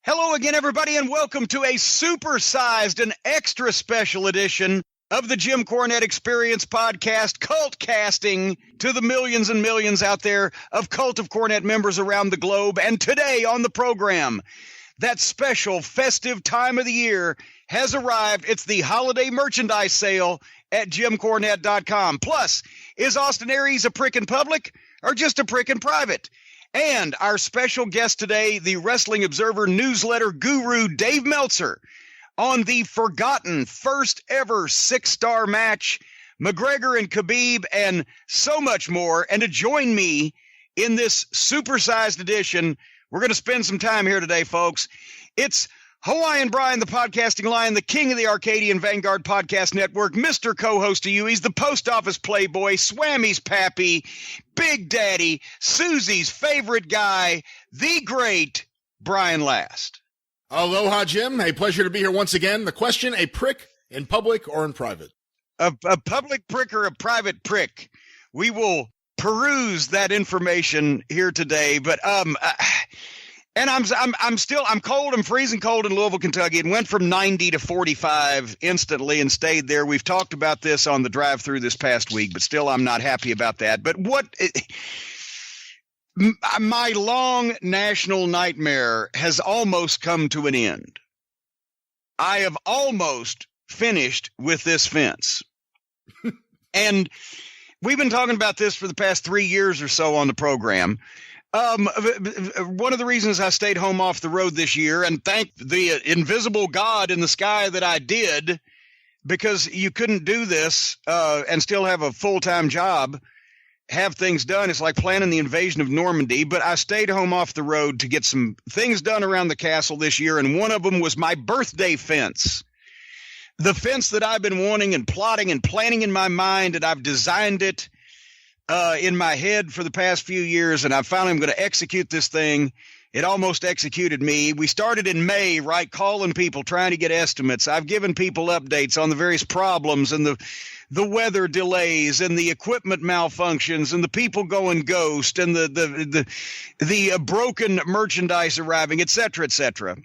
Hello again, everybody, and welcome to a supersized and extra special edition of the Jim Cornette Experience podcast, cult casting to the millions and millions out there of Cult of Cornette members around the globe. And today on the program, that special festive time of the year has arrived. It's the holiday merchandise sale at jimcornette.com. Plus, is Austin Aries a prick in public or just a prick in private? And our special guest today, the Wrestling Observer newsletter guru, Dave Meltzer, on the forgotten first ever 6-star match, McGregor and Khabib, and so much more. And to join me in this supersized edition, we're going to spend some time here today, folks. It's Hawaiian Brian, the podcasting lion, the king of the Arcadian Vanguard Podcast Network, Mr. Co-host to you. He's the post office playboy, Swammy's pappy, Big Daddy, Susie's favorite guy, the great Brian Last. Aloha, Jim. A pleasure to be here once again. The question, a prick in public or in private? A public prick or a private prick? We will peruse that information here today, but and I'm cold. I'm freezing cold in Louisville, Kentucky. It went from 90 to 45 instantly and stayed there. We've talked about this on the drive through this past week, but still I'm not happy about that. But my long national nightmare has almost come to an end. I have almost finished with this fence. And we've been talking about this for the past 3 years or so on the program. One of the reasons I stayed home off the road this year, and thank the invisible God in the sky that I did, because you couldn't do this and still have a full-time job, have things done. It's like planning the invasion of Normandy, but I stayed home off the road to get some things done around the castle this year, and one of them was my birthday fence. The fence that I've been wanting and plotting and planning in my mind, and I've designed it in my head for the past few years, and I finally am going to execute this thing. It almost executed me. We started in May, right, calling people, trying to get estimates. I've given people updates on the various problems and the weather delays and the equipment malfunctions and the people going ghost and the broken merchandise arriving, et cetera, et cetera.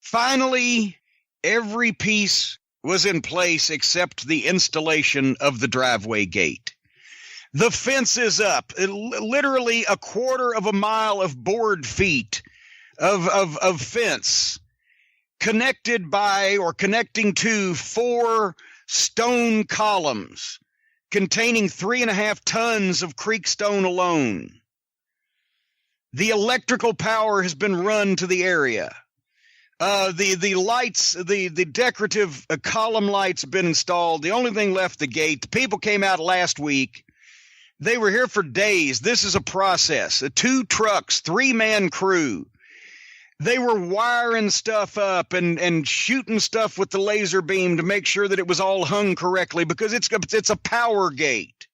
Finally, every piece was in place except the installation of the driveway gate. The fence is up, literally a quarter of a mile of board feet of fence connected by or connecting to 4 stone columns containing 3.5 tons of creek stone alone. The electrical power has been run to the area. The lights, the decorative column lights have been installed. The only thing left, the gate. The people came out last week. They were here for days. This is a process. 2 trucks, 3-man crew. They were wiring stuff up and shooting stuff with the laser beam to make sure that it was all hung correctly, because it's a power gate.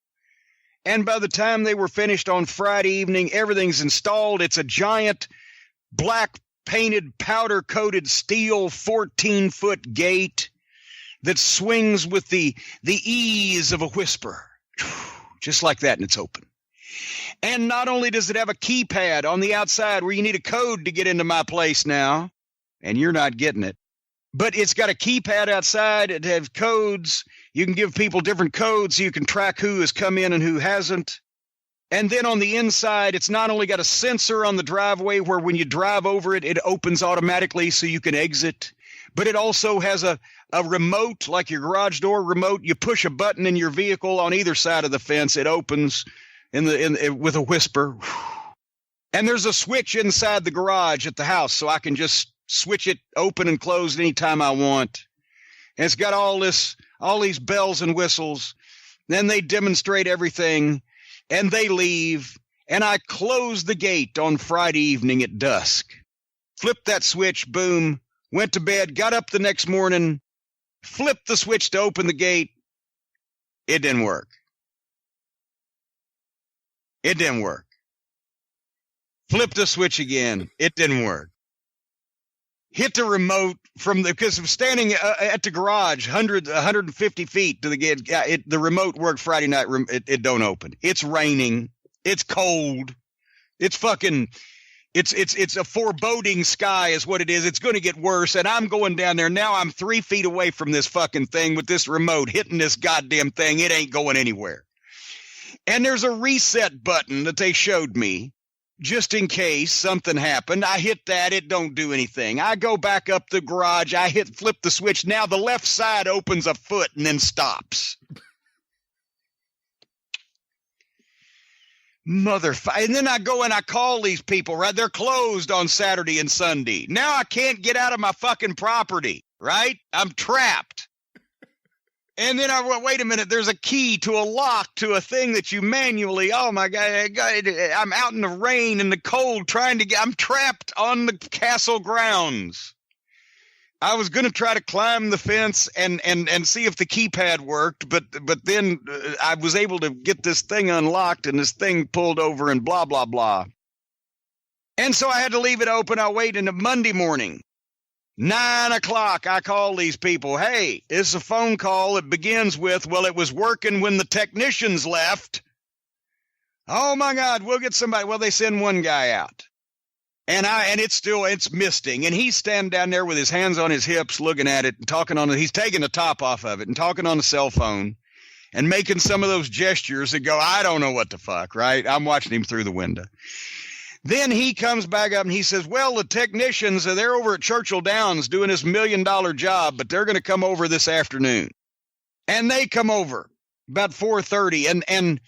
And by the time they were finished on Friday evening, everything's installed. It's a giant black painted powder-coated steel 14-foot gate that swings with the ease of a whisper. Just like that, and it's open. And not only does it have a keypad on the outside where you need a code to get into my place now, and you're not getting it, but it's got a keypad outside. It has codes. You can give people different codes so you can track who has come in and who hasn't. And then on the inside, it's not only got a sensor on the driveway where when you drive over it, it opens automatically so you can exit, but it also has a remote, like your garage door remote. You push a button in your vehicle on either side of the fence, it opens with a whisper. And there's a switch inside the garage at the house, so I can just switch it open and closed anytime I want. And it's got all these bells and whistles. Then they demonstrate everything, and they leave. And I close the gate on Friday evening at dusk. Flipped that switch, boom, went to bed, got up the next morning, flipped the switch to open the gate. It didn't work. It didn't work. Flipped the switch again. It didn't work. Hit the remote because I'm standing at the garage, 150 feet to the gate. The remote worked Friday night. It don't open. It's raining. It's cold. It's fucking It's a foreboding sky is what it is. It's going to get worse. And I'm going down there. Now I'm 3 feet away from this fucking thing with this remote hitting this goddamn thing. It ain't going anywhere. And there's a reset button that they showed me just in case something happened. I hit that. It don't do anything. I go back up the garage. I flip the switch. Now the left side opens a foot and then stops. Motherfucker. And then I go and I call these people, right? They're closed on Saturday and Sunday. Now I can't get out of my fucking property, right? I'm trapped. And then I went, wait a minute, there's a key to a lock to a thing that you manually, oh my God, I'm out in the rain and the cold I'm trapped on the castle grounds. I was going to try to climb the fence and see if the keypad worked, but then I was able to get this thing unlocked and this thing pulled over and blah, blah, blah. And so I had to leave it open. I waited until Monday morning. 9 o'clock, I call these people. Hey, it's a phone call. It begins with, well, it was working when the technicians left. Oh, my God, we'll get somebody. Well, they send one guy out. And it's misting. And he's standing down there with his hands on his hips looking at it and talking on it. He's taking the top off of it and talking on the cell phone and making some of those gestures that go, I don't know what the fuck, right? I'm watching him through the window. Then he comes back up and he says, well, the technicians, they're over at Churchill Downs doing this $1 million job, but they're going to come over this afternoon. And they come over about 4:30 and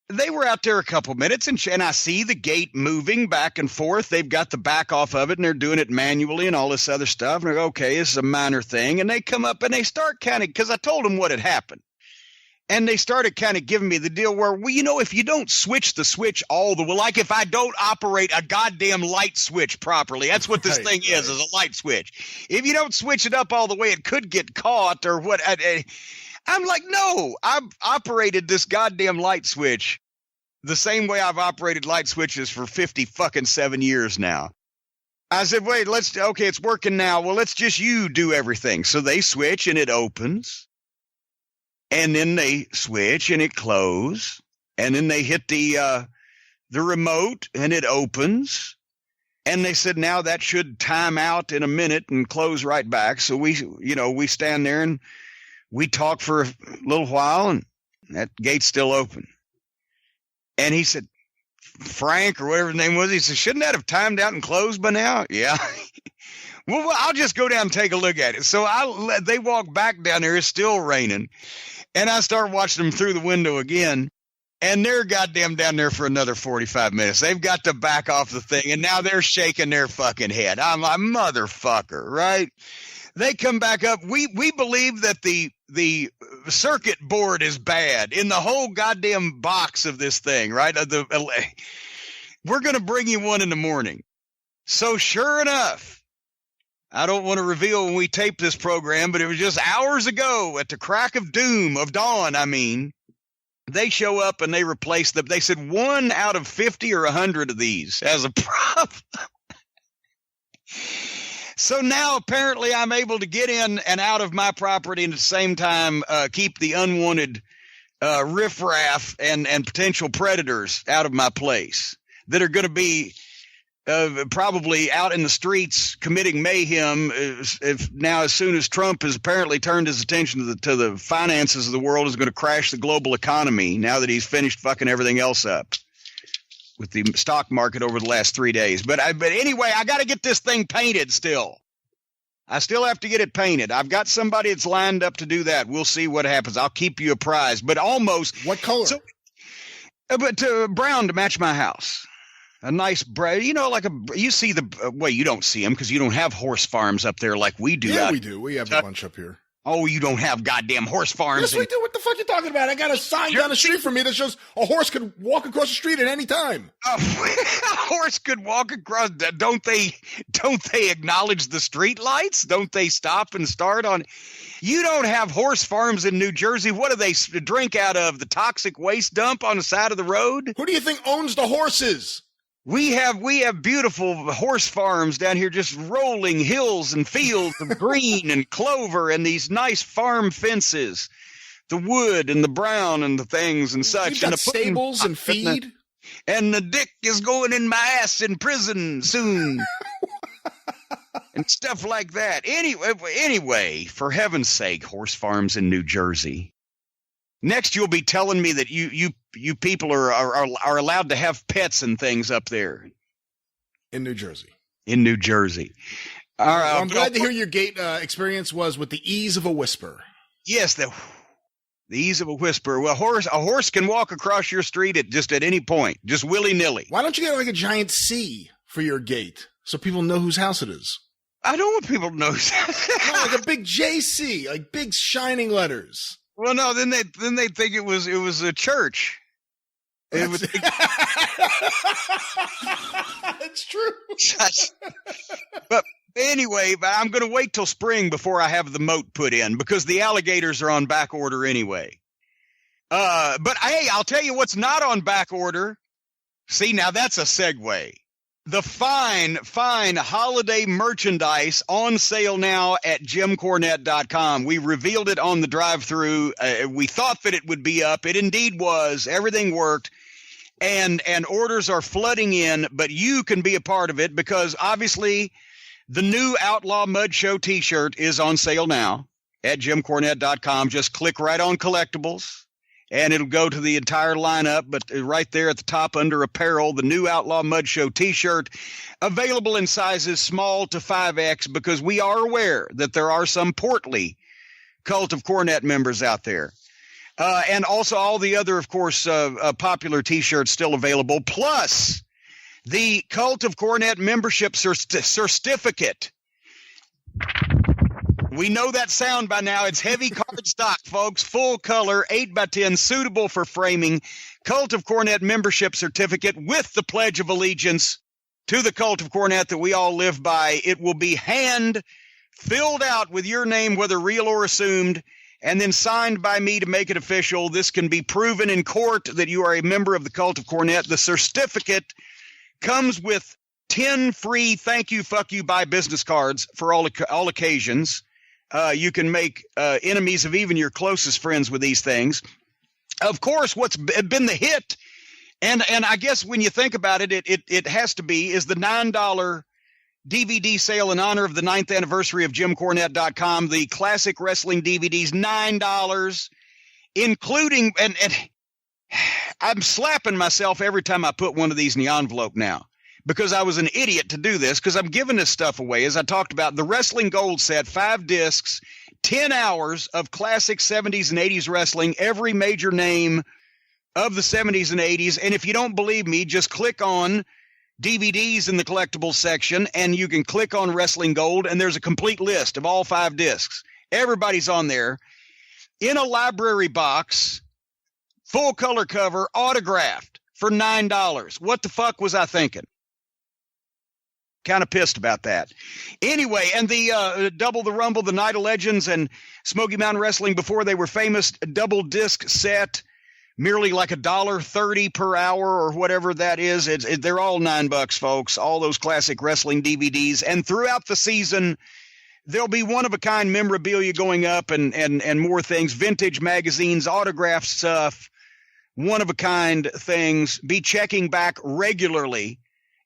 they were out there a couple minutes and I see the gate moving back and forth. They've got the back off of it and they're doing it manually and all this other stuff. And I go, okay, this is a minor thing. And they come up and they start kind of, because I told them what had happened. And they started kind of giving me the deal where, well, you know, if you don't switch the switch all the way, like if I don't operate a goddamn light switch properly, that's what this thing is a light switch. If you don't switch it up all the way, it could get caught or what. I'm like, no, I've operated this goddamn light switch the same way I've operated light switches for 57 years now. I said, wait, okay, it's working now. Well, let's just you do everything. So they switch and it opens. And then they switch and it closes. And then they hit the remote and it opens. And they said, now that should time out in a minute and close right back. So we stand there and we talk for a little while and that gate's still open. And he said, Frank or whatever his name was, he said, shouldn't that have timed out and closed by now? Yeah. Well, I'll just go down and take a look at it. So they walk back down there. It's still raining. And I start watching them through the window again. And they're goddamn down there for another 45 minutes. They've got to back off the thing. And now they're shaking their fucking head. I'm like, motherfucker, right? They come back up. We believe that the circuit board is bad in the whole goddamn box of this thing, right? We're going to bring you one in the morning. So sure enough, I don't want to reveal when we taped this program, but it was just hours ago at the crack of dawn, I mean, they show up and they replace them. They said 1 out of 50 or 100 of these has a problem. So now apparently I'm able to get in and out of my property and at the same time keep the unwanted riffraff and potential predators out of my place that are going to be probably out in the streets committing mayhem as soon as Trump has apparently turned his attention to the finances of the world, is going to crash the global economy now that he's finished fucking everything else up with the stock market over the last 3 days. But anyway, I got to get this thing painted still. I still have to get it painted. I've got somebody that's lined up to do that. We'll see what happens. I'll keep you apprised. But almost. What color? Brown to match my house. A nice brown, you see you don't see them because you don't have horse farms up there like we do. Yeah, we do. We have a bunch up here. Oh, you don't have goddamn horse farms. Yes, we do. What the fuck are you talking about? I got a sign down the street from me that shows a horse could walk across the street at any time. A horse could walk across. Don't they acknowledge the street lights? Don't they stop and start on? You don't have horse farms in New Jersey. What do they drink out of? The toxic waste dump on the side of the road? Who do you think owns the horses? We have beautiful horse farms down here, just rolling hills and fields of green and clover and these nice farm fences, the wood and the brown and the things and such. You've got stables and feed. And the dick is going in my ass in prison soon. And stuff like that. Anyway, for heaven's sake, horse farms in New Jersey. Next, you'll be telling me that you people are allowed to have pets and things up there. In New Jersey. In New Jersey. All right, well, I'm glad to hear your gate experience was with the ease of a whisper. Yes, the ease of a whisper. Well, a horse can walk across your street at any point, just willy-nilly. Why don't you get like a giant C for your gate so people know whose house it is? I don't want people to know. No, like a big JC, like big shining letters. Well, no, then they think it was a church. It's true. But anyway, I'm going to wait till spring before I have the moat put in because the alligators are on back order anyway. But hey, I'll tell you what's not on back order. See, now that's a segue. The fine holiday merchandise on sale now at jimcornette.com. We revealed it on the drive-through. We thought that it would be up. It indeed was. Everything worked. And orders are flooding in, but you can be a part of it because obviously the new Outlaw Mud Show t-shirt is on sale now at jimcornette.com. Just click right on collectibles. And it'll go to the entire lineup, but right there at the top under apparel, the new Outlaw Mud Show t-shirt, available in sizes small to 5X, because we are aware that there are some portly Cult of Cornette members out there. And also all the other, of course, popular t-shirts still available, plus the Cult of Cornette membership certificate. We know that sound by now. It's heavy cardstock, folks. Full color, 8x10, suitable for framing. Cult of Cornette membership certificate with the Pledge of Allegiance to the Cult of Cornette that we all live by. It will be hand filled out with your name, whether real or assumed, and then signed by me to make it official. This can be proven in court that you are a member of the Cult of Cornette. The certificate comes with 10 free thank you, fuck you, bye business cards for all occasions. You can make enemies of even your closest friends with these things. Of course, what's been the hit, and I guess when you think about it, it has to be, is the $9 DVD sale in honor of the 9th anniversary of JimCornette.com. The classic wrestling DVDs, $9, including, and I'm slapping myself every time I put one of these in the envelope now, because I was an idiot to do this, because I'm giving this stuff away. As I talked about, the Wrestling Gold set, 5 discs, 10 hours of classic 70s and 80s wrestling, every major name of the 70s and 80s. And if you don't believe me, just click on DVDs in the collectibles section, and you can click on Wrestling Gold, and there's a complete list of all 5 discs. Everybody's on there. In a library box, full color cover, autographed for $9. What the fuck was I thinking? Kind of pissed about that. Anyway, and the Double the Rumble, the Night of Legends, and Smoky Mountain Wrestling before they were famous, double disc set, merely like $1.30 per hour or whatever that is. They're all $9, folks. All those classic wrestling DVDs. And throughout the season, there'll be one-of-a-kind memorabilia going up and more things, vintage magazines, autographed stuff, one-of-a-kind things. Be checking back regularly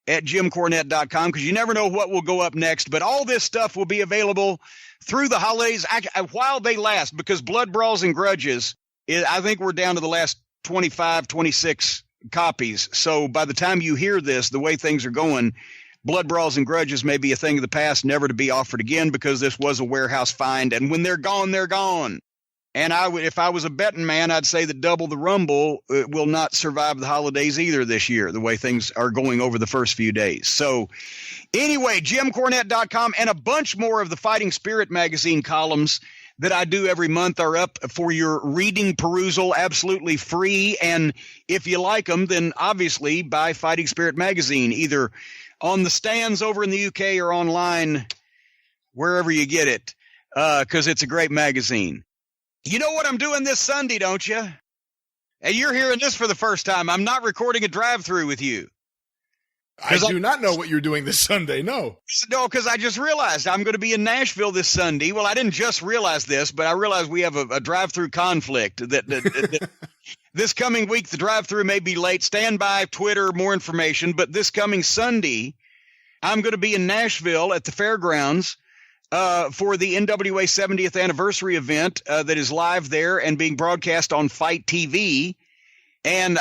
at jimcornette.com, because you never know what will go up next. But all this stuff will be available through the holidays while they last, because Blood Brawls and Grudges, I think we're down to the last 25, 26 copies. So by the time you hear this, the way things are going, Blood Brawls and Grudges may be a thing of the past, never to be offered again, because this was a warehouse find. And when they're gone, they're gone. And if I was a betting man, I'd say that Double the Rumble will not survive the holidays either this year, the way things are going over the first few days. So anyway, JimCornette.com, and a bunch more of the Fighting Spirit magazine columns that I do every month are up for your reading perusal, absolutely free. And if you like them, then obviously buy Fighting Spirit magazine, either on the stands over in the UK or online, wherever you get it, because it's a great magazine. You know what I'm doing this Sunday, don't you? And you're hearing this for the first time. I'm not recording a drive-through with you. I do not know what you're doing this Sunday, no. No, because I just realized I'm going to be in Nashville this Sunday. Well, I didn't just realize this, but I realized we have a drive-through conflict that This coming week, the drive-thru may be late. Stand by Twitter, more information. But this coming Sunday, I'm going to be in Nashville at the fairgrounds for the NWA 70th anniversary event that is live there and being broadcast on Fight TV. And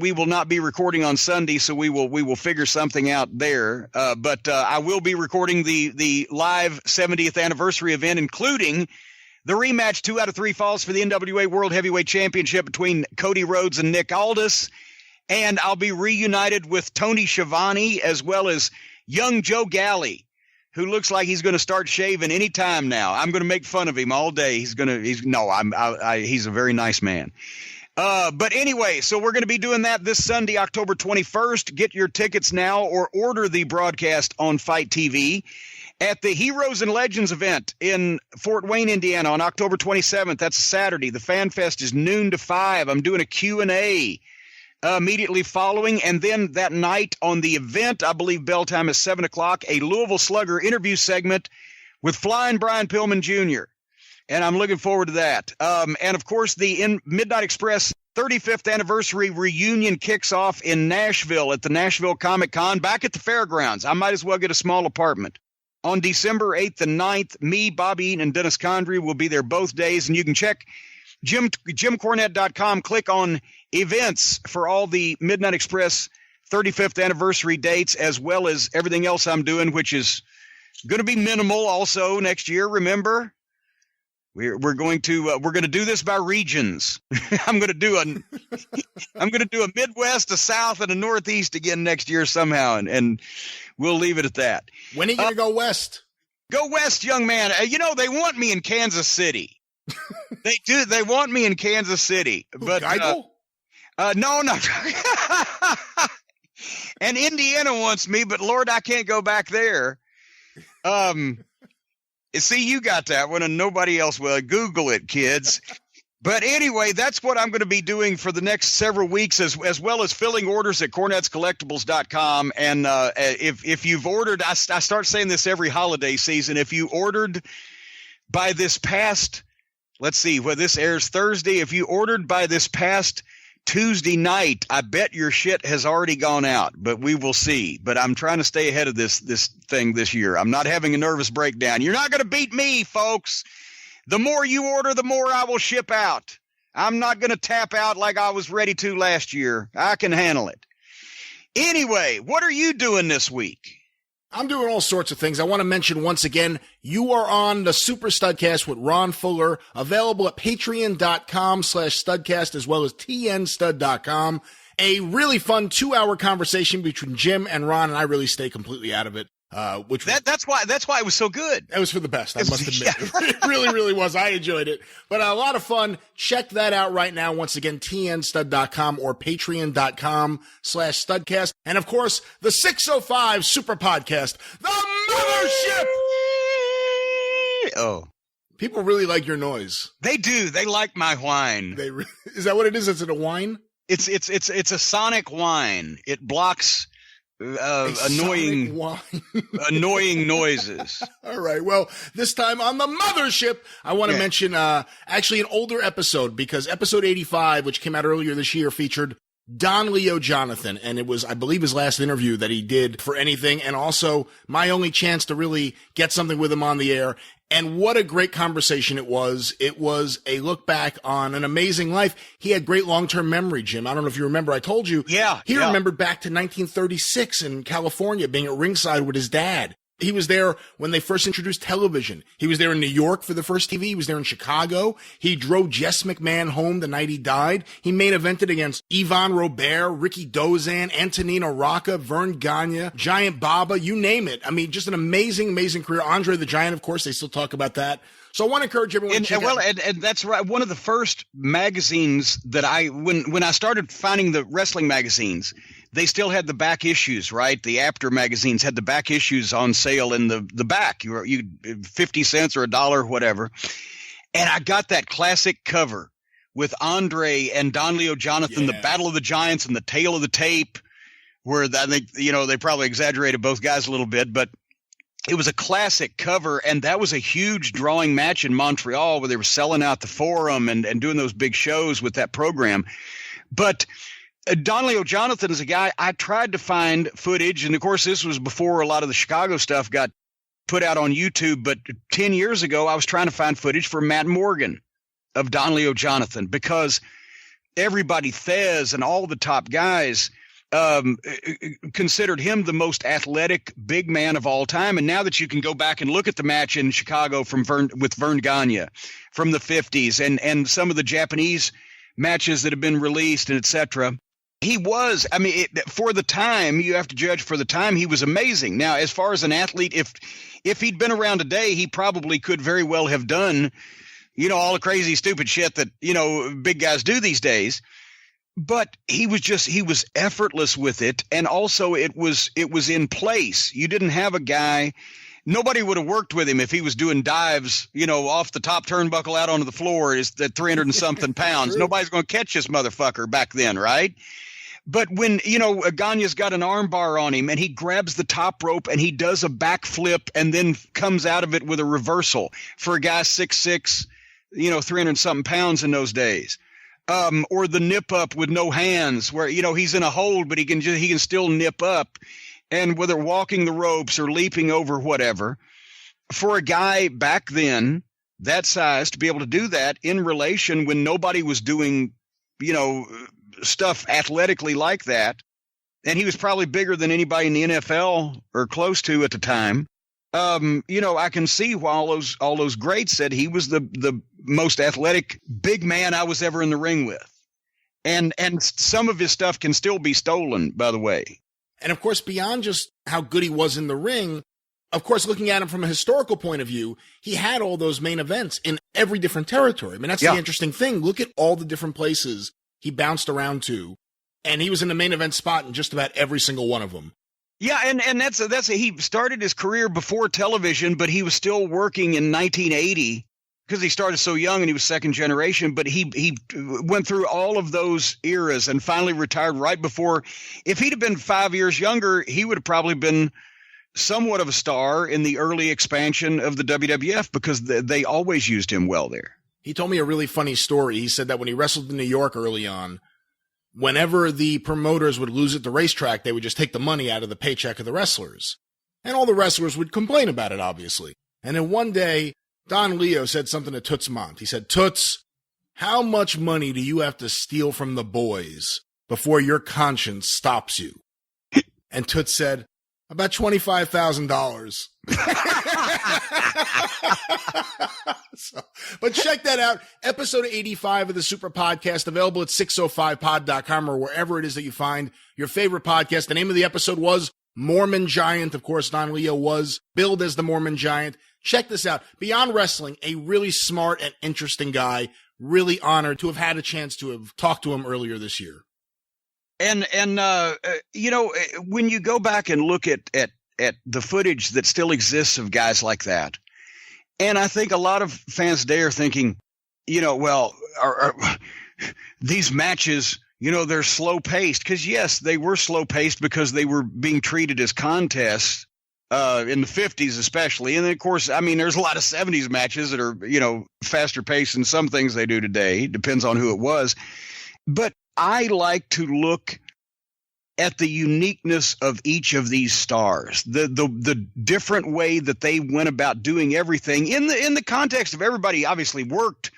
we will not be recording on Sunday, so we will figure something out there. But I will be recording the live 70th anniversary event, including the rematch 2 out of 3 falls for the NWA World Heavyweight Championship between Cody Rhodes and Nick Aldis. And I'll be reunited with Tony Schiavone as well as young Joe Galley, who looks like he's going to start shaving any time now. I'm going to make fun of him all day. He's a very nice man. But anyway, so we're going to be doing that this Sunday, October 21st. Get your tickets now or order the broadcast on Fight TV. At the Heroes and Legends event in Fort Wayne, Indiana on October 27th. That's Saturday. The Fan Fest is noon to 5. I'm doing a Q&A immediately following. And then that night on the event, I believe bell time is 7 o'clock, a Louisville Slugger interview segment with Flying Brian Pillman Jr. And I'm looking forward to that. And, of course, the Midnight Express 35th anniversary reunion kicks off in Nashville at the Nashville Comic Con, back at the fairgrounds. I might as well get a small apartment. On December 8th and 9th, me, Bobby Eaton, and Dennis Condrey will be there both days. And you can check JimCornette.com, click on events for all the Midnight Express 35th anniversary dates, as well as everything else I'm doing, which is going to be minimal also next year. Remember, we're going to do this by regions. I'm going to do a Midwest, a South, and a Northeast again next year somehow, and we'll leave it at that. When are you going to go west? Go west, young man. They want me in Kansas City. They do. They want me in Kansas City. But no. And Indiana wants me, but Lord, I can't go back there. See, you got that one and nobody else will. Google it, kids. But anyway, that's what I'm going to be doing for the next several weeks, as well as filling orders at CornettesCollectibles.com. And if you've ordered, I start saying this every holiday season. If you ordered by this past, let's see, this airs Thursday. If you ordered by this past Tuesday night, I bet your shit has already gone out, but we will see. But I'm trying to stay ahead of this thing this year. I'm not having a nervous breakdown. You're not going to beat me, folks. The more you order, the more I will ship out. I'm not going to tap out like I was ready to last year. I can handle it. Anyway, what are you doing this week? I'm doing all sorts of things. I want to mention once again, you are on the Super Studcast with Ron Fuller, available at patreon.com/studcast as well as tnstud.com. A really fun 2-hour conversation between Jim and Ron, and I really stay completely out of it. That's why it was so good. It was for the best, I must admit. Yeah, right. It really, really was. I enjoyed it. But a lot of fun. Check that out right now. Once again, tnstud.com or patreon.com/studcast. And of course, the 605 Superpodcast, the Mothership. Oh. People really like your noise. They do. They like my whine. Is that what it is? Is it a whine? It's a sonic whine. It blocks annoying noises. All right. Well, this time on the Mothership, I want to mention actually an older episode, because episode 85, which came out earlier this year, featured Don Leo Jonathan, and it was, I believe, his last interview that he did for anything, and also my only chance to really get something with him on the air. And what a great conversation it was. It was a look back on an amazing life. He had great long-term memory, Jim. I don't know if you remember. I told you. Yeah. He remembered back to 1936 in California, being at ringside with his dad. He was there when they first introduced television. He was there in New York for the first TV. He was there in Chicago. He drove Jess McMahon home the night he died. He main evented against Yvonne Robert, Ricky Dozan, Antonina Rocca, Vern Gagne, Giant Baba, you name it. I mean, just an amazing, amazing career. Andre the Giant, of course, they still talk about that. So I want to encourage everyone to check out. And that's right. One of the first magazines that when I started finding the wrestling magazines, they still had the back issues, right? The After magazines had the back issues on sale in the back. You 50 cents or $1, whatever. And I got that classic cover with Andre and Don Leo Jonathan, the Battle of the Giants and the Tale of the Tape, where I think, they probably exaggerated both guys a little bit, but it was a classic cover, and that was a huge drawing match in Montreal where they were selling out the Forum and doing those big shows with that program. But Don Leo Jonathan is a guy, I tried to find footage, and of course this was before a lot of the Chicago stuff got put out on YouTube, but 10 years ago I was trying to find footage for Matt Morgan of Don Leo Jonathan, because everybody, Thez and all the top guys, considered him the most athletic big man of all time. And now that you can go back and look at the match in Chicago with Vern Gagne from the 50s and some of the Japanese matches that have been released and etc., he was, I mean, for the time, you have to judge for the time, he was amazing. Now, as far as an athlete, if he'd been around today, he probably could very well have done, all the crazy, stupid shit that, big guys do these days. But he was effortless with it. And also it was in place. You didn't have a guy, nobody would have worked with him if he was doing dives, off the top turnbuckle out onto the floor at 300 and something pounds. Nobody's going to catch this motherfucker back then, right? But when, Gagne's got an arm bar on him and he grabs the top rope and he does a backflip and then comes out of it with a reversal for a guy 6'6", 300 something pounds in those days. Or the nip up with no hands where, he's in a hold, but he can still nip up, and whether walking the ropes or leaping over whatever, for a guy back then that size to be able to do that in relation when nobody was doing, stuff athletically like that. And he was probably bigger than anybody in the NFL or close to at the time. I can see why all those greats said he was the most athletic big man I was ever in the ring with. And some of his stuff can still be stolen, by the way. And of course, beyond just how good he was in the ring, of course, looking at him from a historical point of view, he had all those main events in every different territory. I mean, that's the interesting thing. Look at all the different places he bounced around to, and he was in the main event spot in just about every single one of them. Yeah, and he started his career before television, but he was still working in 1980 because he started so young and he was second generation. But he went through all of those eras and finally retired right before. If he'd have been 5 years younger, he would have probably been somewhat of a star in the early expansion of the WWF because they always used him well there. He told me a really funny story. He said that when he wrestled in New York early on, whenever the promoters would lose at the racetrack, they would just take the money out of the paycheck of the wrestlers. And all the wrestlers would complain about it, obviously. And then one day, Don Leo said something to Toots Mondt. He said, "Toots, how much money do you have to steal from the boys before your conscience stops you?" And Toots said, "About $25,000. But check that out. Episode 85 of the Super Podcast, available at 605pod.com or wherever it is that you find your favorite podcast. The name of the episode was Mormon Giant. Of course, Don Leo was billed as the Mormon Giant. Check this out. Beyond wrestling, a really smart and interesting guy. Really honored to have had a chance to have talked to him earlier this year. And when you go back and look at the footage that still exists of guys like that, and I think a lot of fans today are thinking, these matches, they're slow paced. Because yes, they were slow paced because they were being treated as contests in the 50s especially. And then, of course, I mean, there's a lot of 70s matches that are, faster paced than some things they do today. Depends on who it was. But I like to look at the uniqueness of each of these stars, the different way that they went about doing everything in the context of everybody obviously worked,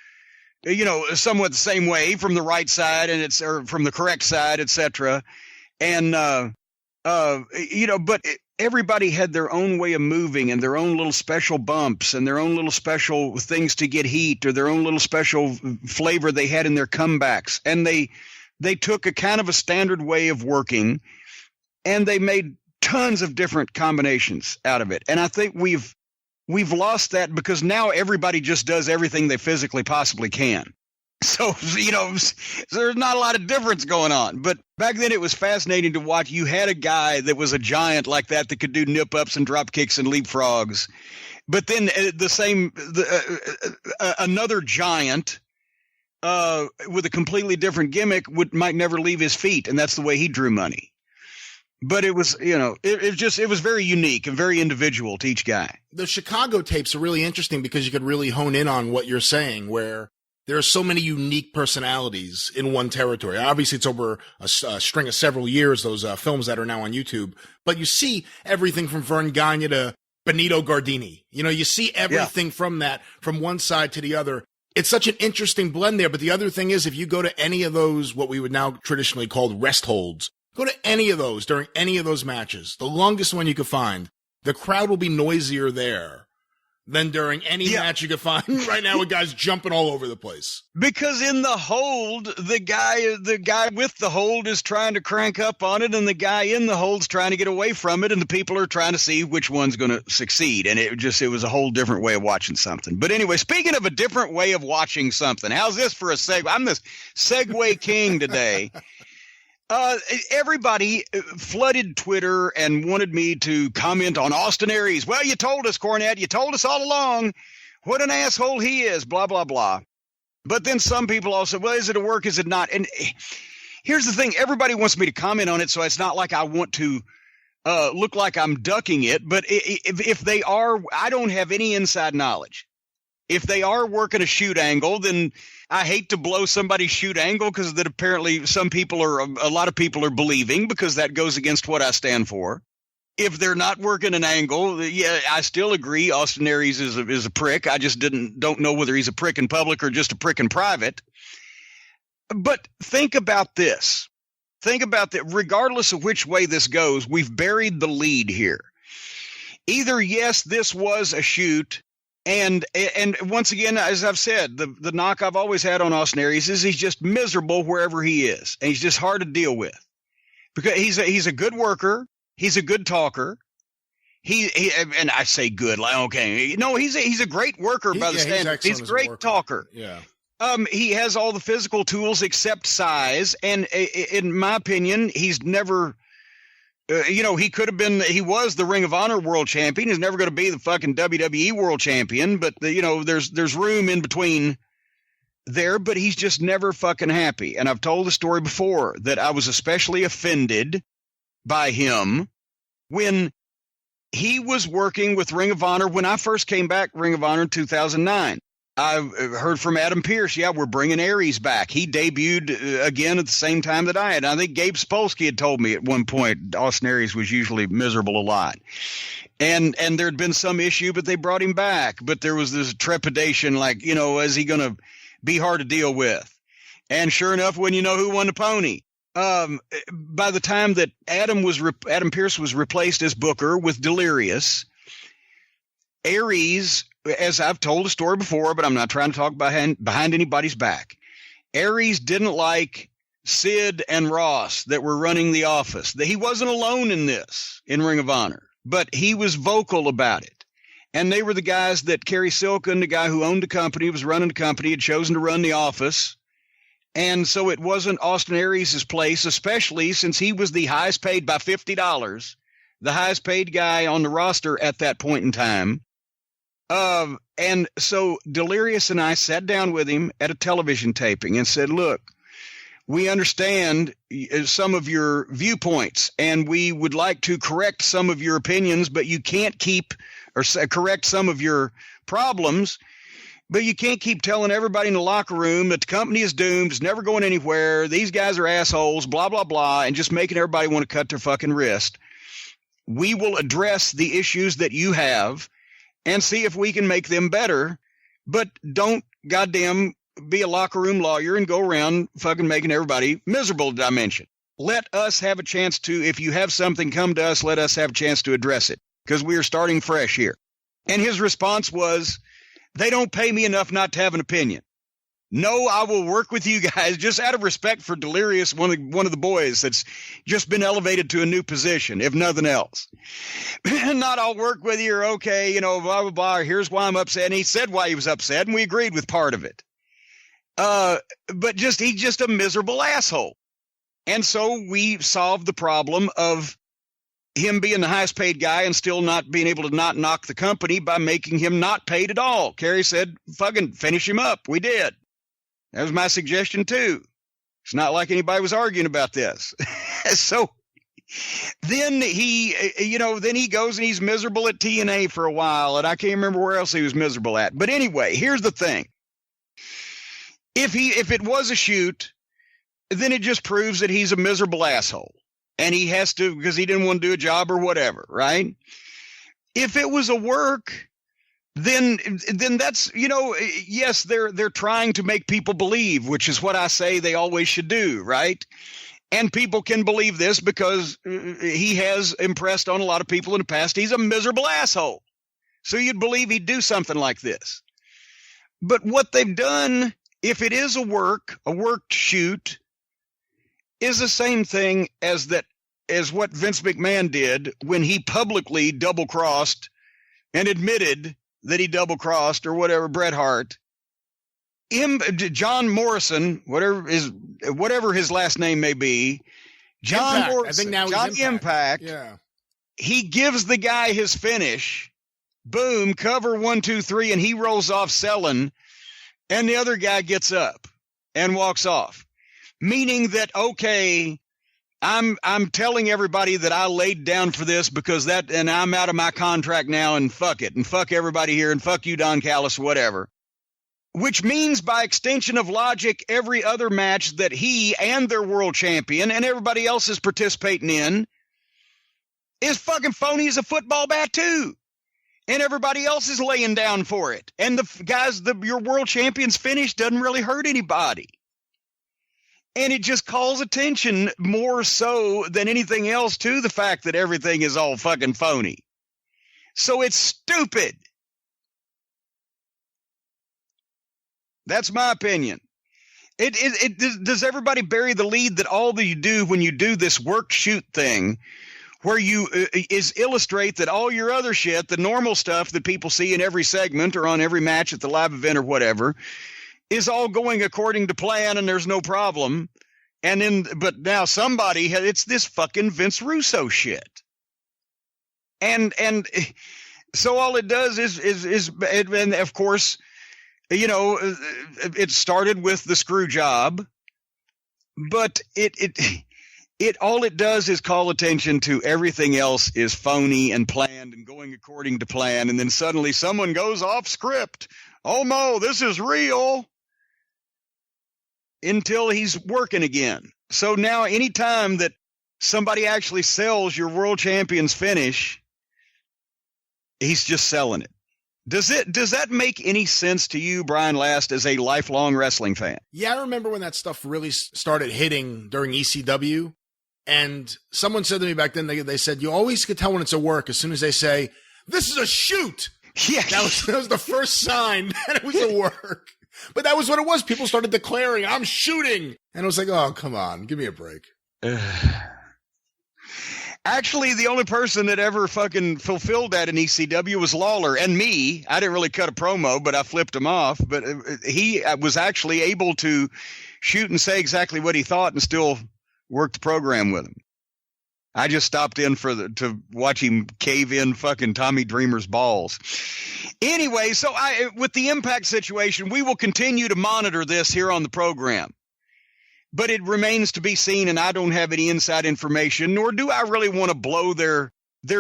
somewhat the same way from the right side or from the correct side, etc. And, but everybody had their own way of moving and their own little special bumps and their own little special things to get heat or their own little special flavor they had in their comebacks. And they took a kind of a standard way of working and they made tons of different combinations out of it. And I think we've lost that because now everybody just does everything they physically possibly can. So, there's not a lot of difference going on. But back then it was fascinating to watch. You had a guy that was a giant like that could do nip ups and drop kicks and leapfrogs. But then another giant with a completely different gimmick might never leave his feet, and that's the way he drew money. But it was, it was very unique and very individual to each guy. The Chicago tapes are really interesting because you could really hone in on what you're saying, where there are so many unique personalities in one territory. Obviously, it's over a string of several years, those films that are now on YouTube. But you see everything from Vern Gagne to Benito Gardini. You see everything from that, from one side to the other. It's such an interesting blend there. But the other thing is, if you go to any of those, what we would now traditionally call rest holds, go to any of those during any of those matches, the longest one you could find, the crowd will be noisier there than during any match you could find right now with guys jumping all over the place. Because in the hold, the guy with the hold is trying to crank up on it, and the guy in the hold's trying to get away from it, and the people are trying to see which one's going to succeed. And it was a whole different way of watching something. But anyway, speaking of a different way of watching something, how's this for a segue? I'm the segue king today. Everybody flooded Twitter and wanted me to comment on Austin Aries. Well, you told us, Cornette. You told us all along what an asshole he is, blah, blah, blah. But then some people also, well, is it a work? Is it not? And here's the thing. Everybody wants me to comment on it, so it's not like I want to look like I'm ducking it. But if they are, I don't have any inside knowledge. If they are working a shoot angle, then I hate to blow somebody's shoot angle because that apparently a lot of people are believing, because that goes against what I stand for. If they're not working an angle, I still agree Austin Aries is a prick. I just don't know whether he's a prick in public or just a prick in private. But think about this. Think about that. Regardless of which way this goes, we've buried the lead here. Either, yes, this was a shoot. And once again, as I've said, the knock I've always had on Austin Aries is he's just miserable wherever he is. And he's just hard to deal with because he's a good worker. He's a good talker. And I say good, like, okay. No, he's a great worker by the standards. He's a great talker. Yeah. He has all the physical tools except size. And in my opinion, he's never, he was the Ring of Honor world champion. He's never going to be the fucking WWE world champion, but there's room in between there, but he's just never fucking happy. And I've told the story before that I was especially offended by him when he was working with Ring of Honor. When I first came back Ring of Honor in 2009, I heard from Adam Pearce, we're bringing Aries back. He debuted again at the same time that I had. I think Gabe Spolsky had told me at one point Austin Aries was usually miserable a lot. And there had been some issue, but they brought him back. But there was this trepidation, like, is he going to be hard to deal with? And sure enough, when you know who won the pony, by the time that Adam Pearce was replaced as Booker with Delirious, Aries, as I've told a story before, but I'm not trying to talk behind anybody's back, Aries didn't like Sid and Ross that were running the office. He wasn't alone in this in Ring of Honor, but he was vocal about it. And they were the guys that Kerry Silkin, the guy who owned the company, was running the company, had chosen to run the office. And so it wasn't Austin Aries' place, especially since he was the highest paid by $50, the highest paid guy on the roster at that point in time. And so Delirious and I sat down with him at a television taping and said, look, we understand some of your viewpoints and we would like to correct some of your opinions, but you can't correct some of your problems, but you can't keep telling everybody in the locker room that the company is doomed, it's never going anywhere, these guys are assholes, blah, blah, blah, and just making everybody want to cut their fucking wrist. We will address the issues that you have and see if we can make them better, but don't goddamn be a locker room lawyer and go around fucking making everybody miserable, did I mention. Let us have a chance to, if you have something come to us, let us have a chance to address it, because we are starting fresh here. And his response was, they don't pay me enough not to have an opinion. No, I will work with you guys just out of respect for Delirious, one of the boys that's just been elevated to a new position, if nothing else. Not I'll work with you or okay, blah, blah, blah. Here's why I'm upset. And he said why he was upset, and we agreed with part of it. But he's just a miserable asshole. And so we solved the problem of him being the highest paid guy and still not being able to not knock the company by making him not paid at all. Kerry said, fucking finish him up. We did. That was my suggestion too. It's not like anybody was arguing about this. So Then he goes and he's miserable at TNA for a while, and I can't remember where else he was miserable at. But anyway, here's the thing. If it was a shoot, then it just proves that he's a miserable asshole. And he has to, because he didn't want to do a job or whatever, right? If it was a work, then that's, yes, they're trying to make people believe, which is what I say they always should do, right? And people can believe this because he has impressed on a lot of people in the past. He's a miserable asshole. So you'd believe he'd do something like this. But what they've done, if it is a work shoot, is the same thing as what Vince McMahon did when he publicly double-crossed and admitted that he double-crossed or whatever, Bret Hart. John Morrison, whatever his last name may be, John Impact. Morrison, I think now John he's Impact. Yeah. He gives the guy his finish. Boom, cover 1, 2, 3, and he rolls off selling, and the other guy gets up and walks off. Meaning that, okay, I'm telling everybody that I laid down for this and I'm out of my contract now, and fuck it, and fuck everybody here, and fuck you, Don Callis, whatever. Which means, by extension of logic, every other match that he and their world champion and everybody else is participating in is fucking phony as a football bat too. And everybody else is laying down for it. And the guys, your world champion's finish doesn't really hurt anybody. And it just calls attention more so than anything else to the fact that everything is all fucking phony. So it's stupid. That's my opinion. Does everybody bury the lead that all that you do when you do this work shoot thing, where you is illustrate that all your other shit, the normal stuff that people see in every segment or on every match at the live event or whatever, is all going according to plan and there's no problem. But now it's this fucking Vince Russo shit. And so all it does is and of course, it started with the screw job, but it all it does is call attention to everything else is phony and planned and going according to plan. And then suddenly someone goes off script. Oh, Mo, this is real. Until he's working again. So now anytime that somebody actually sells your world champion's finish, he's just selling it. Does that make any sense to you, Brian Last, as a lifelong wrestling fan? Yeah, I remember when that stuff really started hitting during ECW. And someone said to me back then, they said, you always could tell when it's a work as soon as they say, this is a shoot. Yeah. That was the first sign that it was a work. But that was what it was. People started declaring, I'm shooting. And I was like, oh, come on. Give me a break. Actually, the only person that ever fucking fulfilled that in ECW was Lawler and me. I didn't really cut a promo, but I flipped him off. But he was actually able to shoot and say exactly what he thought and still work the program with him. I just stopped in to watch him cave in fucking Tommy Dreamer's balls. Anyway, so with the Impact situation, we will continue to monitor this here on the program. But it remains to be seen, and I don't have any inside information, nor do I really want to blow their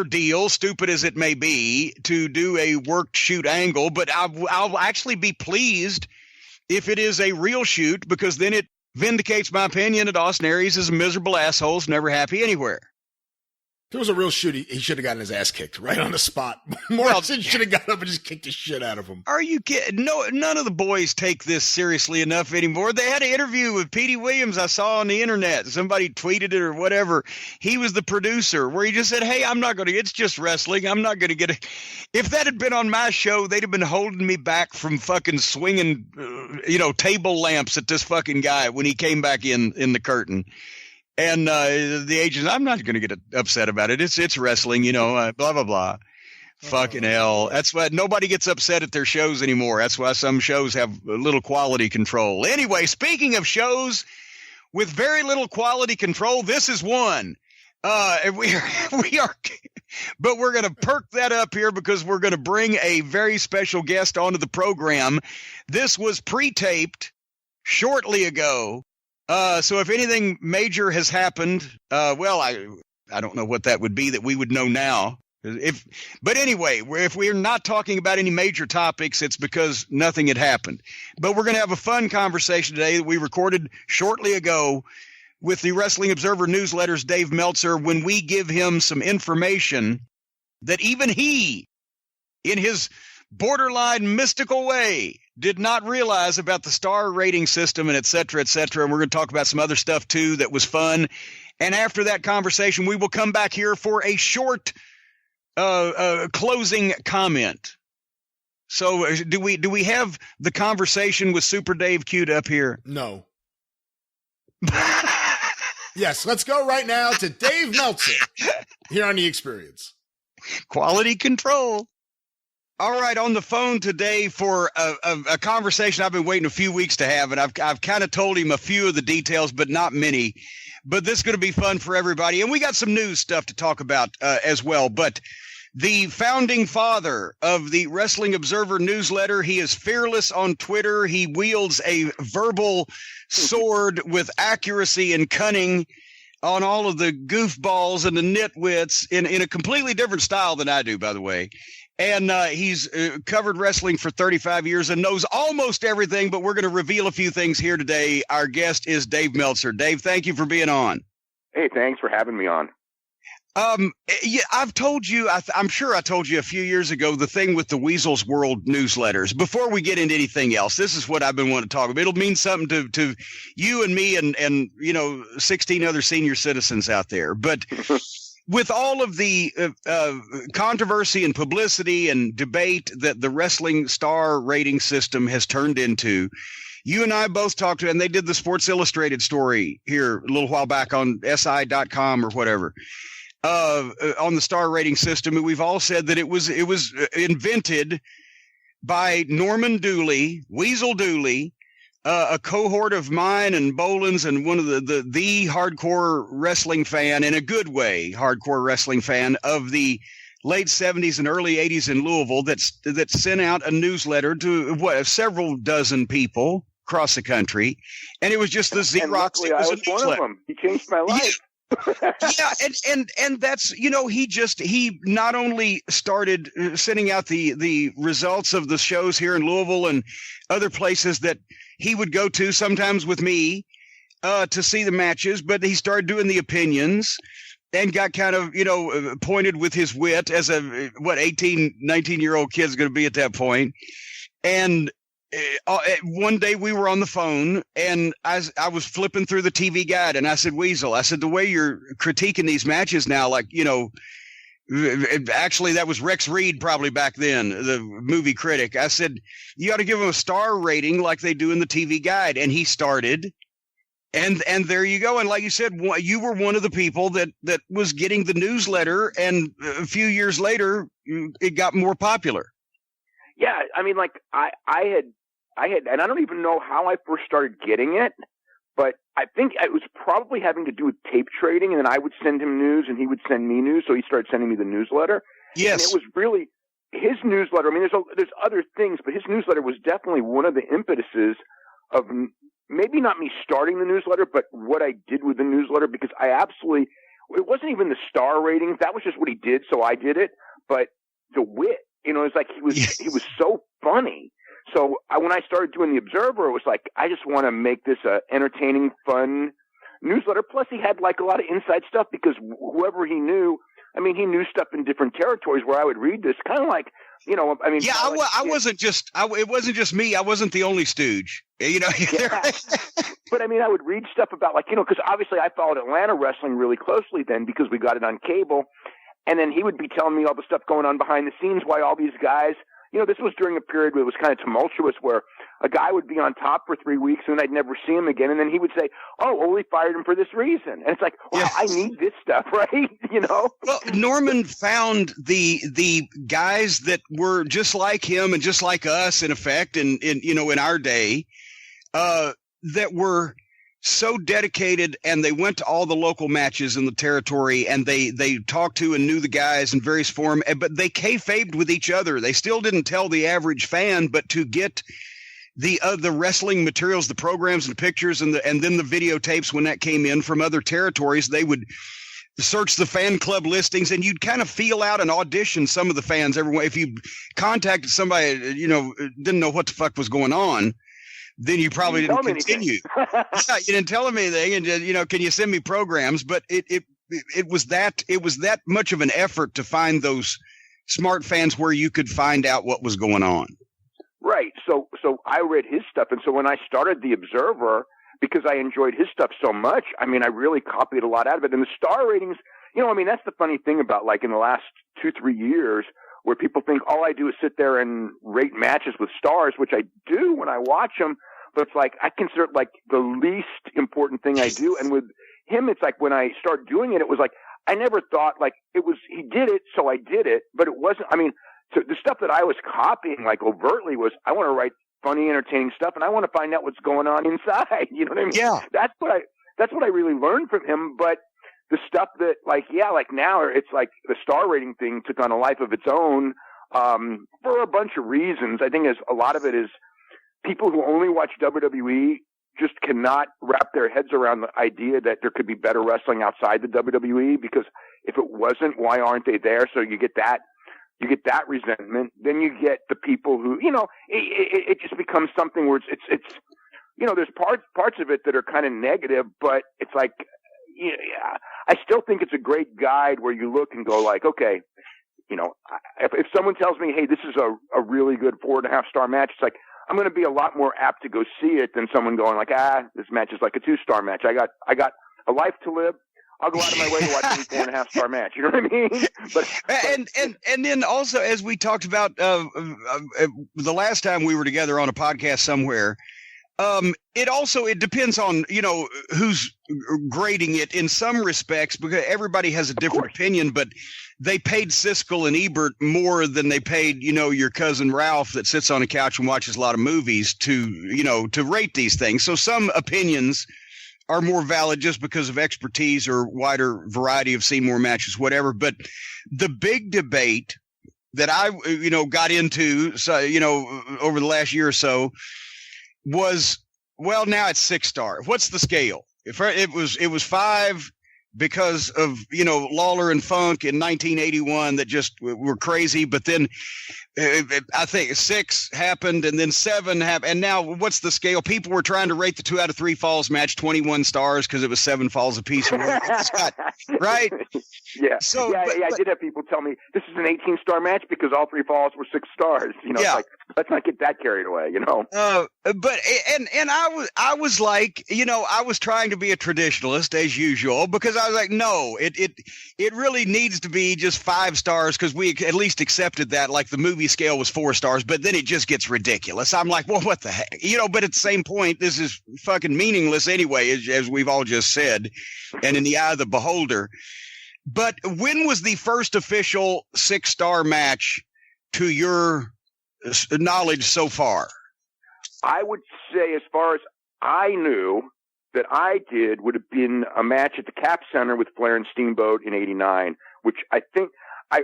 deal, stupid as it may be, to do a work shoot angle. But I'll actually be pleased if it is a real shoot, because then it vindicates my opinion that Austin Aries is a miserable asshole, is never happy anywhere. If it was a real shoot, he should have gotten his ass kicked right on the spot. Morrison should have got up and just kicked the shit out of him. Are you kidding? No, none of the boys take this seriously enough anymore. They had an interview with Petey Williams I saw on the internet. Somebody tweeted it or whatever. He was the producer, where he just said, hey, it's just wrestling. I'm not going to get it. If that had been on my show, they'd have been holding me back from fucking swinging, table lamps at this fucking guy when he came back in the curtain. And the agent, I'm not going to get upset about it. It's wrestling, blah, blah, blah. Fucking hell. That's why nobody gets upset at their shows anymore. That's why some shows have a little quality control. Anyway, speaking of shows with very little quality control, this is one. We are, but we're going to perk that up here because we're going to bring a very special guest onto the program. This was pre-taped shortly ago. So if anything major has happened, I I don't know what that would be that we would know now. But anyway, if we're not talking about any major topics, it's because nothing had happened. But we're going to have a fun conversation today that we recorded shortly ago with the Wrestling Observer newsletter's Dave Meltzer, when we give him some information that even he, in his borderline mystical way, did not realize about the star rating system and et cetera, et cetera. And we're going to talk about some other stuff too that was fun. And after that conversation, we will come back here for a short closing comment. So do we have the conversation with Super Dave queued up here? No. Yes, let's go right now to Dave Meltzer here on The Experience. Quality control. All right, on the phone today for a conversation I've been waiting a few weeks to have, and I've kind of told him a few of the details, but not many. But this is going to be fun for everybody, and we got some news stuff to talk about as well. But the founding father of the Wrestling Observer newsletter, he is fearless on Twitter. He wields a verbal sword with accuracy and cunning on all of the goofballs and the nitwits in a completely different style than I do, by the way. And he's covered wrestling for 35 years and knows almost everything, but we're going to reveal a few things here today. Our guest is Dave Meltzer. Dave, thank you for being on. Hey, thanks for having me on. Yeah, I've told you, I'm sure I told you a few years ago, the thing with the Weasel's World newsletters. Before we get into anything else, this is what I've been wanting to talk about. It'll mean something to you and me and 16 other senior citizens out there. But with all of the controversy and publicity and debate that the wrestling star rating system has turned into, you and I both talked to, and they did the Sports Illustrated story here a little while back on SI.com or whatever. On the star rating system, and we've all said that it was invented by Norman Dooley, Weasel Dooley, a cohort of mine and Boland's, and one of the hardcore wrestling fan, in a good way, hardcore wrestling fan of the late 70s and early 80s in Louisville that sent out a newsletter to several dozen people across the country, and it was just the Xerox. It was a newsletter. One of them. He changed my life. Yeah. Yeah, and that's, he not only started sending out the results of the shows here in Louisville and other places that he would go to sometimes with me to see the matches, but he started doing the opinions and got kind of, pointed with his wit as a 18, 19-year-old kid's going to be at that point. And one day we were on the phone, and I was flipping through the TV guide, and I said, Weasel, I said, the way you're critiquing these matches now, actually that was Rex Reed probably back then, the movie critic. I said, you ought to give them a star rating like they do in the TV guide. And he started, and there you go. And like you said, you were one of the people that was getting the newsletter, and a few years later, it got more popular. Yeah, I mean, I had, and I don't even know how I first started getting it, but I think it was probably having to do with tape trading, and then I would send him news and he would send me news, so he started sending me the newsletter. Yes. And it was really his newsletter. I mean, there's other things, but his newsletter was definitely one of the impetuses of maybe not me starting the newsletter, but what I did with the newsletter, because it wasn't even the star ratings. That was just what he did, so I did it. But the wit, it's like he was so funny. So when I started doing the Observer, it was like, I just want to make this a entertaining, fun newsletter. Plus, he had like a lot of inside stuff, because whoever he knew, he knew stuff in different territories where I would read this, kind of like, Yeah, it wasn't just me. I wasn't the only stooge. Yeah. But I would read stuff about because obviously I followed Atlanta wrestling really closely then, because we got it on cable. And then he would be telling me all the stuff going on behind the scenes, why all these guys, this was during a period where it was kind of tumultuous, where a guy would be on top for 3 weeks and I'd never see him again. And then he would say, oh, well, we fired him for this reason. And it's like, wow, I need this stuff, right? Well, Norman found the guys that were just like him and just like us, in effect, in our day, that were so dedicated, and they went to all the local matches in the territory, and they talked to and knew the guys in various form, but they kayfabed with each other. They still didn't tell the average fan, but to get the wrestling materials, the programs and the pictures, and then the videotapes when that came in from other territories, they would search the fan club listings, and you'd kind of feel out and audition some of the fans. Everyone, if you contacted somebody, didn't know what the fuck was going on, then you probably didn't continue. Yeah, you didn't tell them anything, and can you send me programs? But it was that much of an effort to find those smart fans where you could find out what was going on. Right. So I read his stuff, and so when I started the Observer, because I enjoyed his stuff so much, I really copied a lot out of it. And the star ratings, that's the funny thing about, like, in the last 2-3 years, where people think all I do is sit there and rate matches with stars, which I do when I watch them, but it's like I consider it like the least important thing I do. And with him, it's like when I started doing it, it was like I never thought, like, it was, he did it, so I did it, but it wasn't, so the stuff that I was copying, like, overtly was, I want to write funny, entertaining stuff, and I want to find out what's going on inside. You know what I mean? Yeah. That's what I really learned from him. But the stuff that, like now it's like the star rating thing took on a life of its own, for a bunch of reasons. I think a lot of it is people who only watch WWE just cannot wrap their heads around the idea that there could be better wrestling outside the WWE, because if it wasn't, why aren't they there? So you get that resentment. Then you get the people who, it just becomes something where it's there's parts of it that are kind of negative, but it's like, I still think it's a great guide where you look and go like, okay, if someone tells me, hey, this is a really good 4.5 star match, it's like, I'm going to be a lot more apt to go see it than someone going like, this match is like a 2-star match. I got a life to live. I'll go out of my way to watch any 4.5 star match. You know what I mean? And then also, as we talked about the last time we were together on a podcast somewhere, it depends on who's grading it in some respects, because everybody has a different opinion. But they paid Siskel and Ebert more than they paid your cousin Ralph that sits on a couch and watches a lot of movies to rate these things. So some opinions are more valid just because of expertise or wider variety of seen more matches, whatever. But the big debate that I, got into, over the last year or so was, well, now it's 6-star. What's the scale? It was 5 because of, Lawler and Funk in 1981 that just were crazy. But then I think 6 happened, and then 7 happened. And now what's the scale? People were trying to rate the 2 out of 3 falls match 21 stars because it was 7 falls apiece. Right? Yeah. So, I did have people tell me this is an 18-star match because all 3 falls were 6 stars. It's like, let's not get that carried away, But I was like, I was trying to be a traditionalist as usual, because I was like, no, it really needs to be just 5 stars, because we at least accepted that, like the movie scale was 4 stars, but then it just gets ridiculous. I'm like, well, what the heck? But at the same point, this is fucking meaningless anyway, as we've all just said, and in the eye of the beholder. But when was the first official 6-star match to your knowledge so far? I would say, as far as I knew, that I did would have been a match at the Cap Center with Flair and Steamboat in '89, which I think I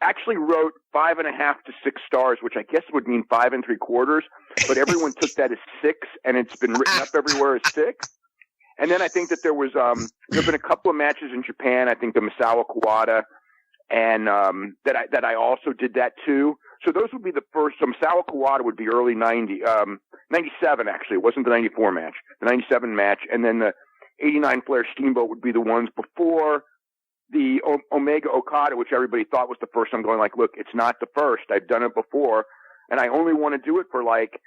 actually wrote 5.5 to 6 stars, which I guess would mean 5 3/4, but everyone took that as 6, and it's been written up everywhere as 6. And then I think that there've been a couple of matches in Japan. I think the Misawa Kawada, and that I also did that too. So those would be the first. So Misawa Kawada would be early 97 actually. It wasn't the 94 match, the 97 match, and then the 89 Flair Steamboat would be the ones before the Omega Okada, which everybody thought was the first. I'm going like, look, it's not the first. I've done it before, and I only want to do it for like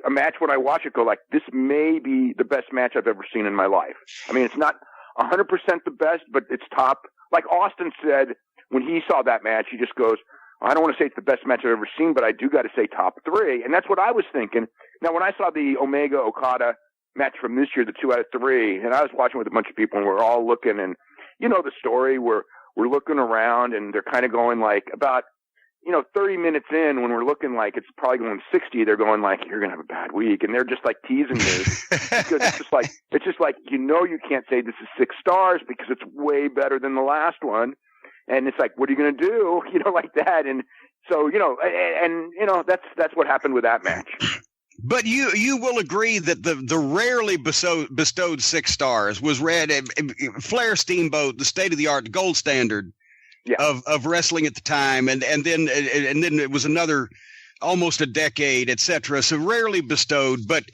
a match when I watch it, go like, this may be the best match I've ever seen in my life. It's not 100% the best, but it's top. Like Austin said when he saw that match, he just goes, I don't want to say it's the best match I've ever seen, but I do got to say top 3. And that's what I was thinking. Now, when I saw the Omega Okada match from this year, the 2 out of 3, and I was watching with a bunch of people, and we're all looking, and the story, we're looking around, and they're kind of going like about, 30 minutes in, when we're looking like it's probably going 60, they're going like, you're going to have a bad week. And they're just like teasing me because it's just like, you can't say this is 6 stars because it's way better than the last one. And it's like, what are you going to do? Like that. And so, that's what happened with that match. But you will agree that the rarely bestowed 6 stars was Flair Steamboat, the state of the art, the gold standard of wrestling at the time, and then it was another almost a decade, etc. So rarely bestowed. But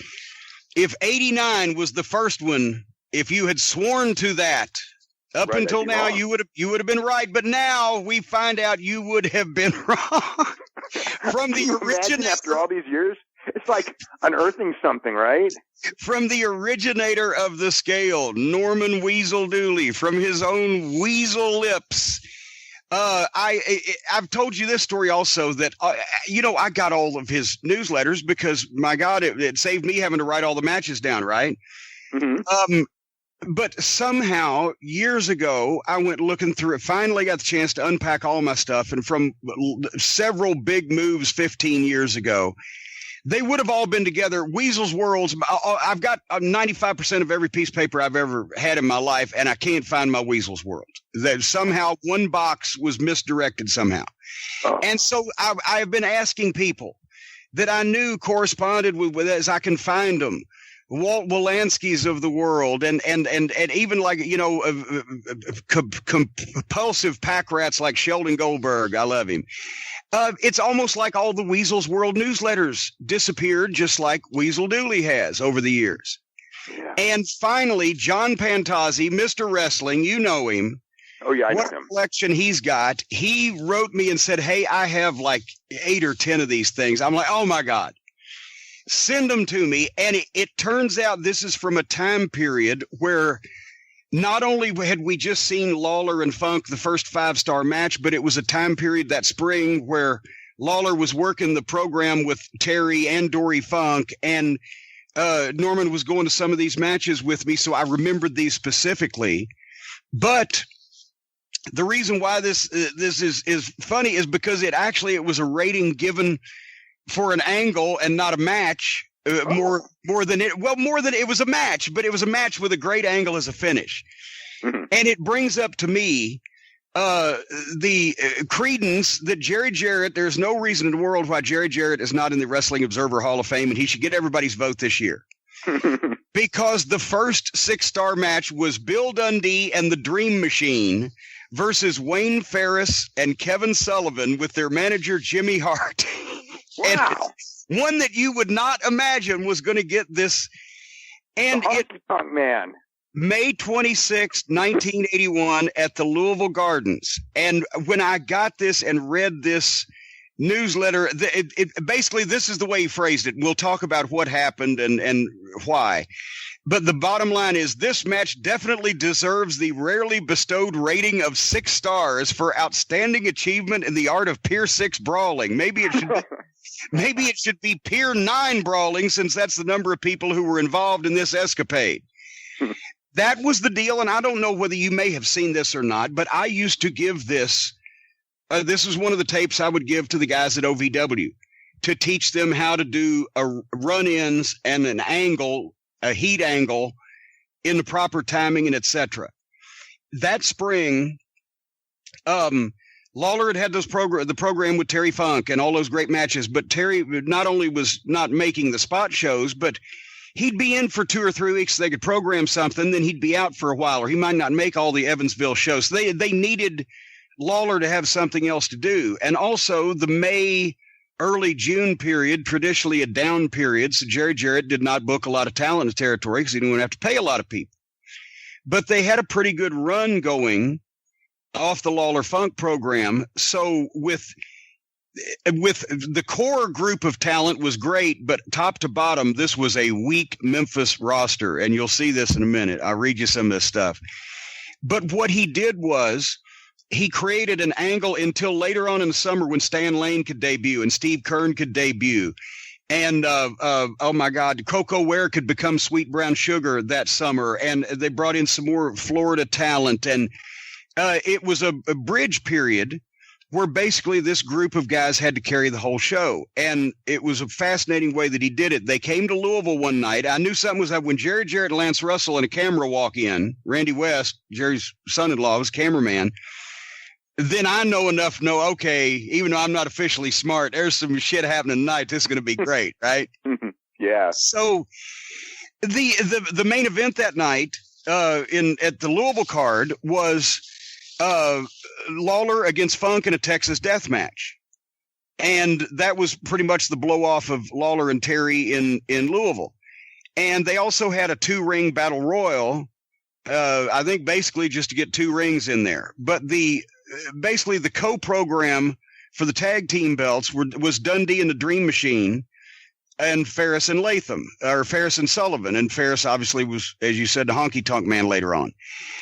if 89 was the first one, if you had sworn to that up until now, you would have been right. But now we find out you would have been wrong. From the originator, after all these years, it's like unearthing something, right? From the originator of the scale, Norman Weasel Dooley, from his own weasel lips. I've told you this story also that, I got all of his newsletters because, my God, it saved me having to write all the matches down, right? Mm-hmm. But somehow, years ago, I went looking through it, finally got the chance to unpack all my stuff, and from several big moves 15 years ago, they would have all been together. Weasel's Worlds. I've got 95% of every piece of paper I've ever had in my life, and I can't find my Weasel's World. That somehow one box was misdirected somehow. Oh. And so I have been asking people that I knew corresponded with as I can find them. Walt Wolanski's of the world, and even like, compulsive pack rats like Sheldon Goldberg. I love him. It's almost like all the Weasel's World newsletters disappeared, just like Weasel Dooley has over the years. Yeah. And finally, John Pantazzi, Mr. Wrestling, you know him. Oh, yeah, I know him. What collection he's got. He wrote me and said, hey, I have like 8 or 10 of these things. I'm like, oh, my God. Send them to me. And it turns out this is from a time period where not only had we just seen Lawler and Funk, the first 5-star match, but it was a time period that spring where Lawler was working the program with Terry and Dory Funk, and Norman was going to some of these matches with me, so I remembered these specifically. But the reason why this is funny is because it was a rating given for an angle and not a match. More than it was a match, but it was a match with a great angle as a finish. Mm-hmm. And it brings up to me the credence that Jerry Jarrett, there's no reason in the world why Jerry Jarrett is not in the Wrestling Observer Hall of Fame, and he should get everybody's vote this year. Because the first 6-star match was Bill Dundee and the Dream Machine versus Wayne Ferris and Kevin Sullivan with their manager Jimmy Hart. Wow. And one that you would not imagine was going to get this. And man. May 26, 1981 at the Louisville Gardens. And when I got this and read this newsletter, basically this is the way he phrased it. We'll talk about what happened and why. But the bottom line is this match definitely deserves the rarely bestowed rating of 6 stars for outstanding achievement in the art of Pier 6 brawling. Maybe it should be Pier 9 brawling, since that's the number of people who were involved in this escapade. That was the deal, and I don't know whether you may have seen this or not, but I used to give this. This was one of the tapes I would give to the guys at OVW to teach them how to do run-ins and an angle, a heat angle, in the proper timing and etc. That spring, Lawler had the program with Terry Funk and all those great matches, but Terry not only was not making the spot shows, but he'd be in for 2 or 3 weeks. They could program something, then he'd be out for a while, or he might not make all the Evansville shows. So they needed Lawler to have something else to do. And also the May, early June period, traditionally a down period. So Jerry Jarrett did not book a lot of talent in the territory because he didn't want to have to pay a lot of people. But they had a pretty good run going off the Lawler Funk program. So with the core group of talent was great, but top to bottom, this was a weak Memphis roster. And you'll see this in a minute. I'll read you some of this stuff. But what he did was he created an angle until later on in the summer when Stan Lane could debut and Steve Kern could debut. And, oh my God, Coco Ware could become Sweet Brown Sugar that summer. And they brought in some more Florida talent. And it was a bridge period where basically this group of guys had to carry the whole show. And it was a fascinating way that he did it. They came to Louisville one night. I knew something was up when Jerry Jarrett and Lance Russell and a camera walk in. Randy West, Jerry's son-in-law, was cameraman. Then I know enough to know, okay, even though I'm not officially smart, there's some shit happening tonight. This is going to be great, right? Yeah. So the main event that night at the Louisville card was Lawler against Funk in a Texas death match. And that was pretty much the blow off of Lawler and Terry in Louisville. And they also had a 2-ring battle royal. I think basically just to get 2 rings in there. But basically the co-program for the tag team belts was Dundee and the Dream Machine and Ferris and Latham, or Ferris and Sullivan. And Ferris obviously was, as you said, the honky tonk man later on.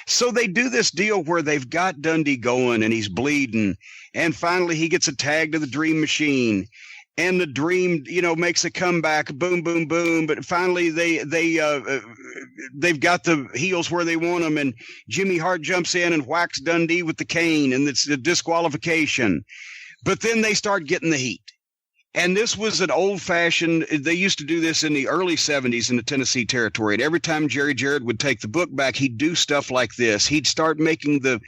So they do this deal where they've got Dundee going and he's bleeding. And finally he gets a tag to the Dream Machine. And the Dream, makes a comeback, boom, boom, boom. But finally, they've got the heels where they want them, and Jimmy Hart jumps in and whacks Dundee with the cane, and it's a disqualification. But then they start getting the heat. And this was an old-fashioned, they used to do this in the early 70s in the Tennessee territory. And every time Jerry Jarrett would take the book back, he'd do stuff like this. He'd start making the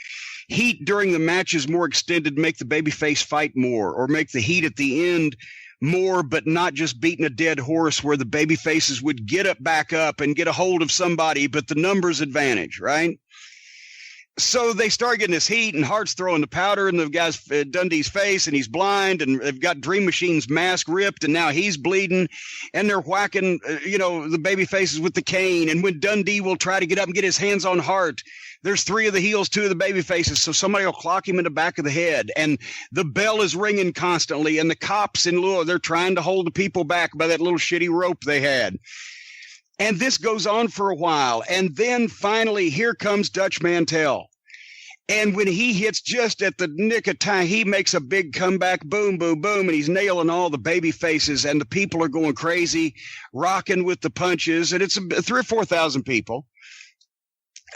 heat during the matches more extended, make the babyface fight more, or make the heat at the end more, but not just beating a dead horse where the babyfaces would get back up and get a hold of somebody, but the numbers advantage, right? So they start getting this heat, and Hart's throwing the powder in the guy's Dundee's face, and he's blind, and they've got Dream Machine's mask ripped, and now he's bleeding, and they're whacking, the baby faces with the cane. And when Dundee will try to get up and get his hands on Hart, there's 3 of the heels, 2 of the baby faces, so somebody will clock him in the back of the head, and the bell is ringing constantly, and the cops in Louisville, they're trying to hold the people back by that little shitty rope they had. And this goes on for a while. And then finally, here comes Dutch Mantell. And when he hits just at the nick of time, he makes a big comeback, boom, boom, boom, and he's nailing all the baby faces, and the people are going crazy, rocking with the punches, and it's 3,000 or 4,000 people.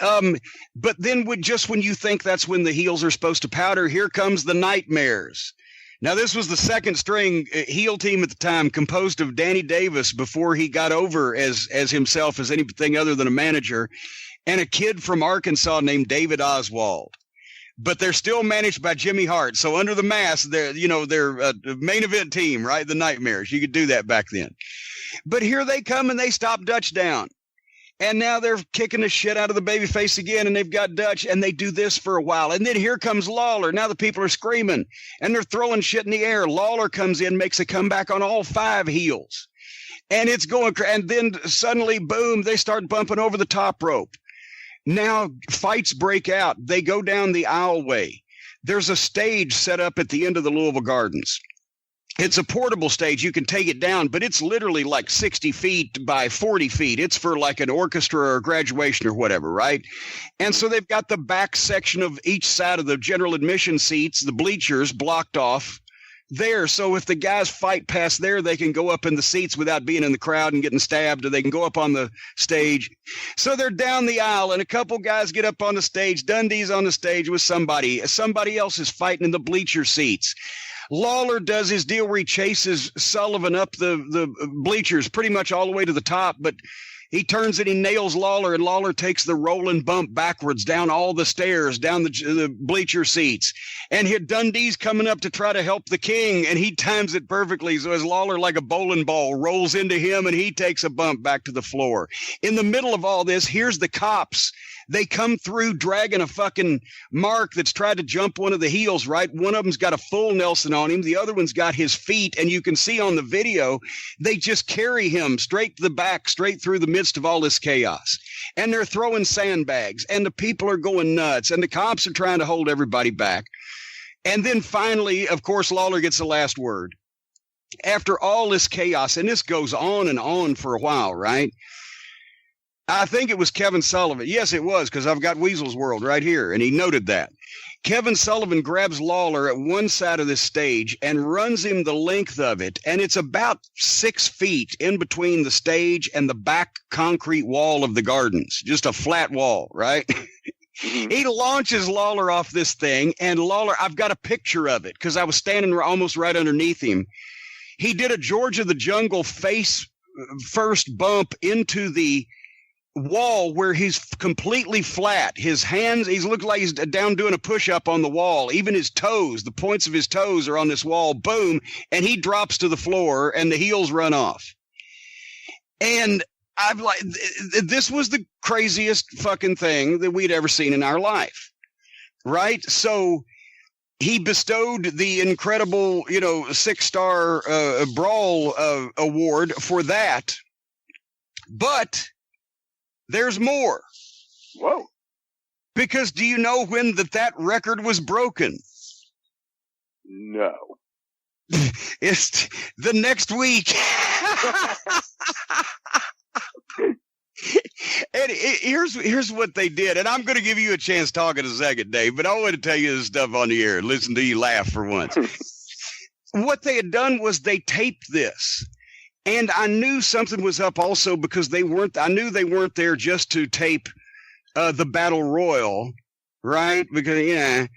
But then just when you think that's when the heels are supposed to powder, here comes the Nightmares. Now, this was the second string heel team at the time, composed of Danny Davis before he got over as himself as anything other than a manager, and a kid from Arkansas named David Oswald. But they're still managed by Jimmy Hart. So under the mask, they're a main event team, right? The Nightmares. You could do that back then. But here they come, and they stop Dutch down. And now they're kicking the shit out of the babyface again, and they've got Dutch, and they do this for a while. And then here comes Lawler. Now the people are screaming, and they're throwing shit in the air. Lawler comes in, makes a comeback on all 5 heels. And it's going, and then suddenly, boom, they start bumping over the top rope. Now fights break out. They go down the aisleway. There's a stage set up at the end of the Louisville Gardens. It's a portable stage. You can take it down, but it's literally like 60 feet by 40 feet. It's for like an orchestra or graduation or whatever, right? And so they've got the back section of each side of the general admission seats, the bleachers, blocked off there. So if the guys fight past there, they can go up in the seats without being in the crowd and getting stabbed, or they can go up on the stage. So they're down the aisle, and a couple guys get up on the stage. Dundee's on the stage with somebody. Somebody else is fighting in the bleacher seats. Lawler does his deal where he chases Sullivan up the bleachers pretty much all the way to the top, but he turns and he nails Lawler, and Lawler takes the rolling bump backwards down all the stairs, down the bleacher seats. And here Dundee's coming up to try to help the king, and he times it perfectly. So as Lawler, like a bowling ball, rolls into him, and he takes a bump back to the floor. In the middle of all this, here's the cops. They come through dragging a fucking Mark that's tried to jump one of the heels, right? One of them's got a full Nelson on him. The other one's got his feet. And you can see on the video, they just carry him straight to the back, straight through the midst of all this chaos. And they're throwing sandbags, and the people are going nuts, and the cops are trying to hold everybody back. And then finally, of course, Lawler gets the last word. After all this chaos, and this goes on and on for a while, right? I think it was Kevin Sullivan. Yes, it was, because I've got Weasel's World right here, and he noted that. Kevin Sullivan grabs Lawler at one side of this stage and runs him the length of it, and it's about 6 feet in between the stage and the back concrete wall of the gardens, just a flat wall, right? He launches Lawler off this thing, and Lawler, I've got a picture of it because I was standing almost right underneath him. He did a George of the Jungle face first bump into the wall where he's completely flat. His hands, he looks like he's down doing a push-up on the wall. Even his toes, the points of his toes are on this wall. Boom, and he drops to the floor, and the heels run off. And I'm like, this was the craziest fucking thing that we'd ever seen in our life. Right? So he bestowed the incredible, 6-star brawl award for that. But there's more. Whoa. Because do you know when that record was broken? No. It's the next week. And here's what they did. And I'm going to give you a chance talking a second, Dave, but I want to tell you this stuff on the air. Listen to you laugh for once. What they had done was they taped this. And I knew something was up also because I knew they weren't there just to tape the Battle Royal, right? Because,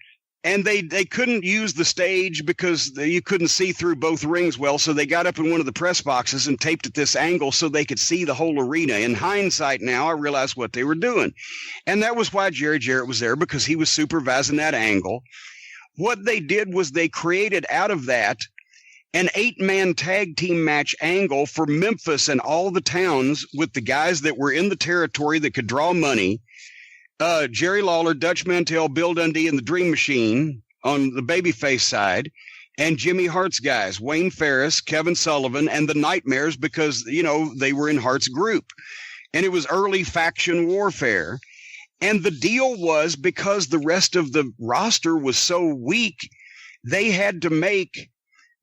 and they couldn't use the stage because you couldn't see through both rings well. So they got up in one of the press boxes and taped at this angle so they could see the whole arena. In hindsight now, I realized what they were doing. And that was why Jerry Jarrett was there, because he was supervising that angle. What they did was they created out of that an 8-man tag team match angle for Memphis and all the towns with the guys that were in the territory that could draw money. Jerry Lawler, Dutch Mantell, Bill Dundee, and the Dream Machine on the babyface side, and Jimmy Hart's guys, Wayne Ferris, Kevin Sullivan, and the Nightmares, because, they were in Hart's group. And it was early faction warfare. And the deal was, because the rest of the roster was so weak, they had to make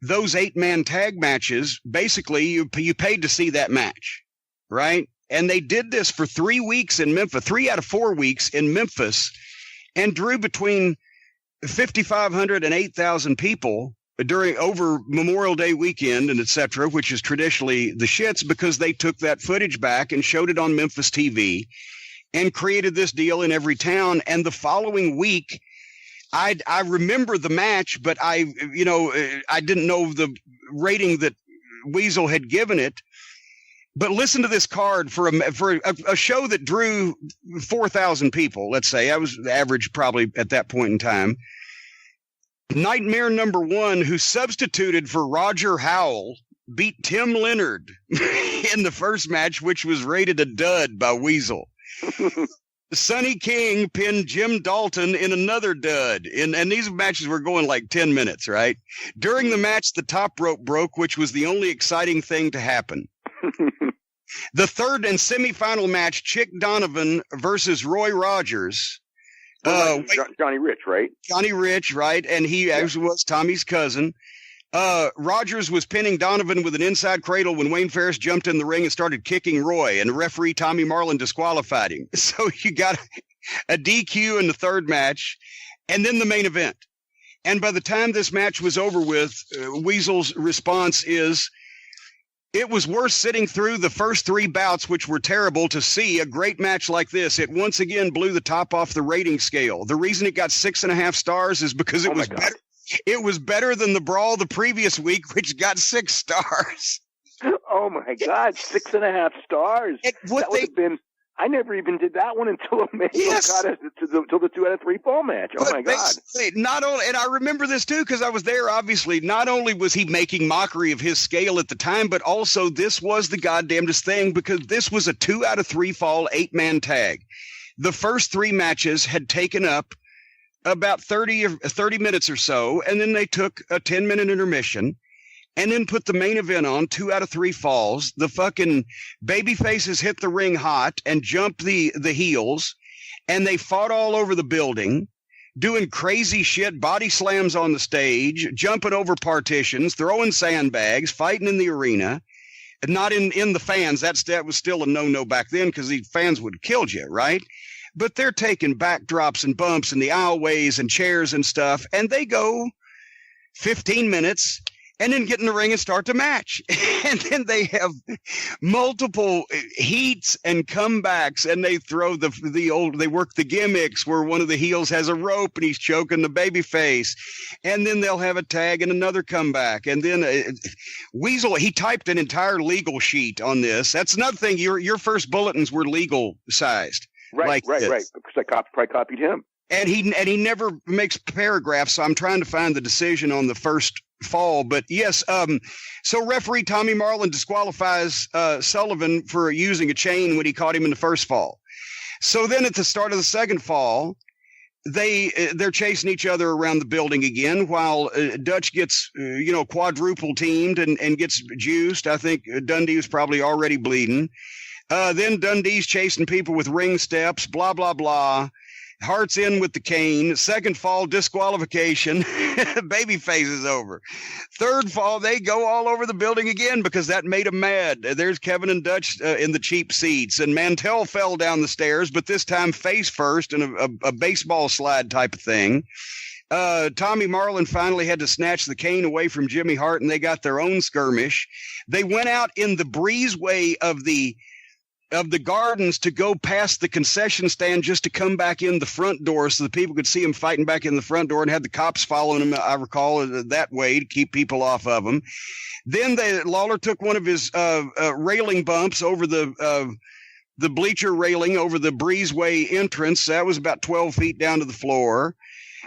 those 8-man tag matches. Basically, you paid to see that match, right? And they did this for 3 weeks in Memphis, 3 out of 4 weeks in Memphis, and drew between 5,500 and 8,000 people over Memorial Day weekend and et cetera, which is traditionally the shits, because they took that footage back and showed it on Memphis TV and created this deal in every town. And the following week, I remember the match, but I didn't know the rating that Weasel had given it. But listen to this card for a show that drew 4,000 people, let's say. I was average probably at that point in time. Nightmare number 1, who substituted for Roger Howell, beat Tim Leonard in the first match, which was rated a dud by Weasel. Sonny King pinned Jim Dalton in another dud. And these matches were going like 10 minutes, right? During the match, the top rope broke, which was the only exciting thing to happen. The third and semifinal match, Chick Donovan versus Roy Rogers. Johnny Rich, right? Johnny Rich, right? And he actually was Tommy's cousin. Rogers was pinning Donovan with an inside cradle when Wayne Ferris jumped in the ring and started kicking Roy, and referee Tommy Marlin disqualified him. So you got a DQ in the third match, and then the main event. And by the time this match was over with, Weasel's response is, it was worth sitting through the first 3 bouts, which were terrible, to see a great match like this. It once again blew the top off the rating scale. The reason it got 6.5 stars is because it was better. It was better than the brawl the previous week, which got 6 stars. Oh my God, 6.5 stars. That would have been. I never even did that one until got us to the 2 out of 3 fall match. Oh my God! Not only, and I remember this too because I was there. Obviously, not only was he making mockery of his scale at the time, but also this was the goddamnedest thing because this was a 2 out of 3 fall 8-man tag. The first 3 matches had taken up about 30 minutes or so, and then they took a 10-minute intermission. And then put the main event on, 2 out of 3 falls. The fucking baby faces hit the ring hot and jumped the heels. And they fought all over the building, doing crazy shit, body slams on the stage, jumping over partitions, throwing sandbags, fighting in the arena. Not in the fans. That was still a no-no back then because the fans would have killed you, right? But they're taking backdrops and bumps and the aisleways and chairs and stuff. And they go 15 minutes. And then get in the ring and start the match. And then they have multiple heats and comebacks, and they throw they work the gimmicks where one of the heels has a rope and he's choking the baby face. And then they'll have a tag and another comeback. And then Weasel, he typed an entire legal sheet on this. That's another thing. Your first bulletins were legal sized. Right. Because I probably copied him. And he never makes paragraphs, so I'm trying to find the decision on the first fall. But yes, so referee Tommy Marlin disqualifies Sullivan for using a chain when he caught him in the first fall. So then at the start of the second fall, they're chasing each other around the building again while Dutch gets quadruple teamed and gets juiced. I think Dundee was probably already bleeding. Then Dundee's chasing people with ring steps, blah blah blah. Hart's in with the cane. Second fall, disqualification. Babyface is over. Third fall, they go all over the building again because that made them mad. There's Kevin and Dutch in the cheap seats. And Mantell fell down the stairs, but this time face first in a baseball slide type of thing. Tommy Marlin finally had to snatch the cane away from Jimmy Hart, and they got their own skirmish. They went out in the breezeway of the gardens to go past the concession stand just to come back in the front door so the people could see him fighting back in the front door, and had the cops following him, I recall, that way to keep people off of him. Then Lawler took one of his railing bumps over the bleacher railing over the breezeway entrance. That was about 12 feet down to the floor.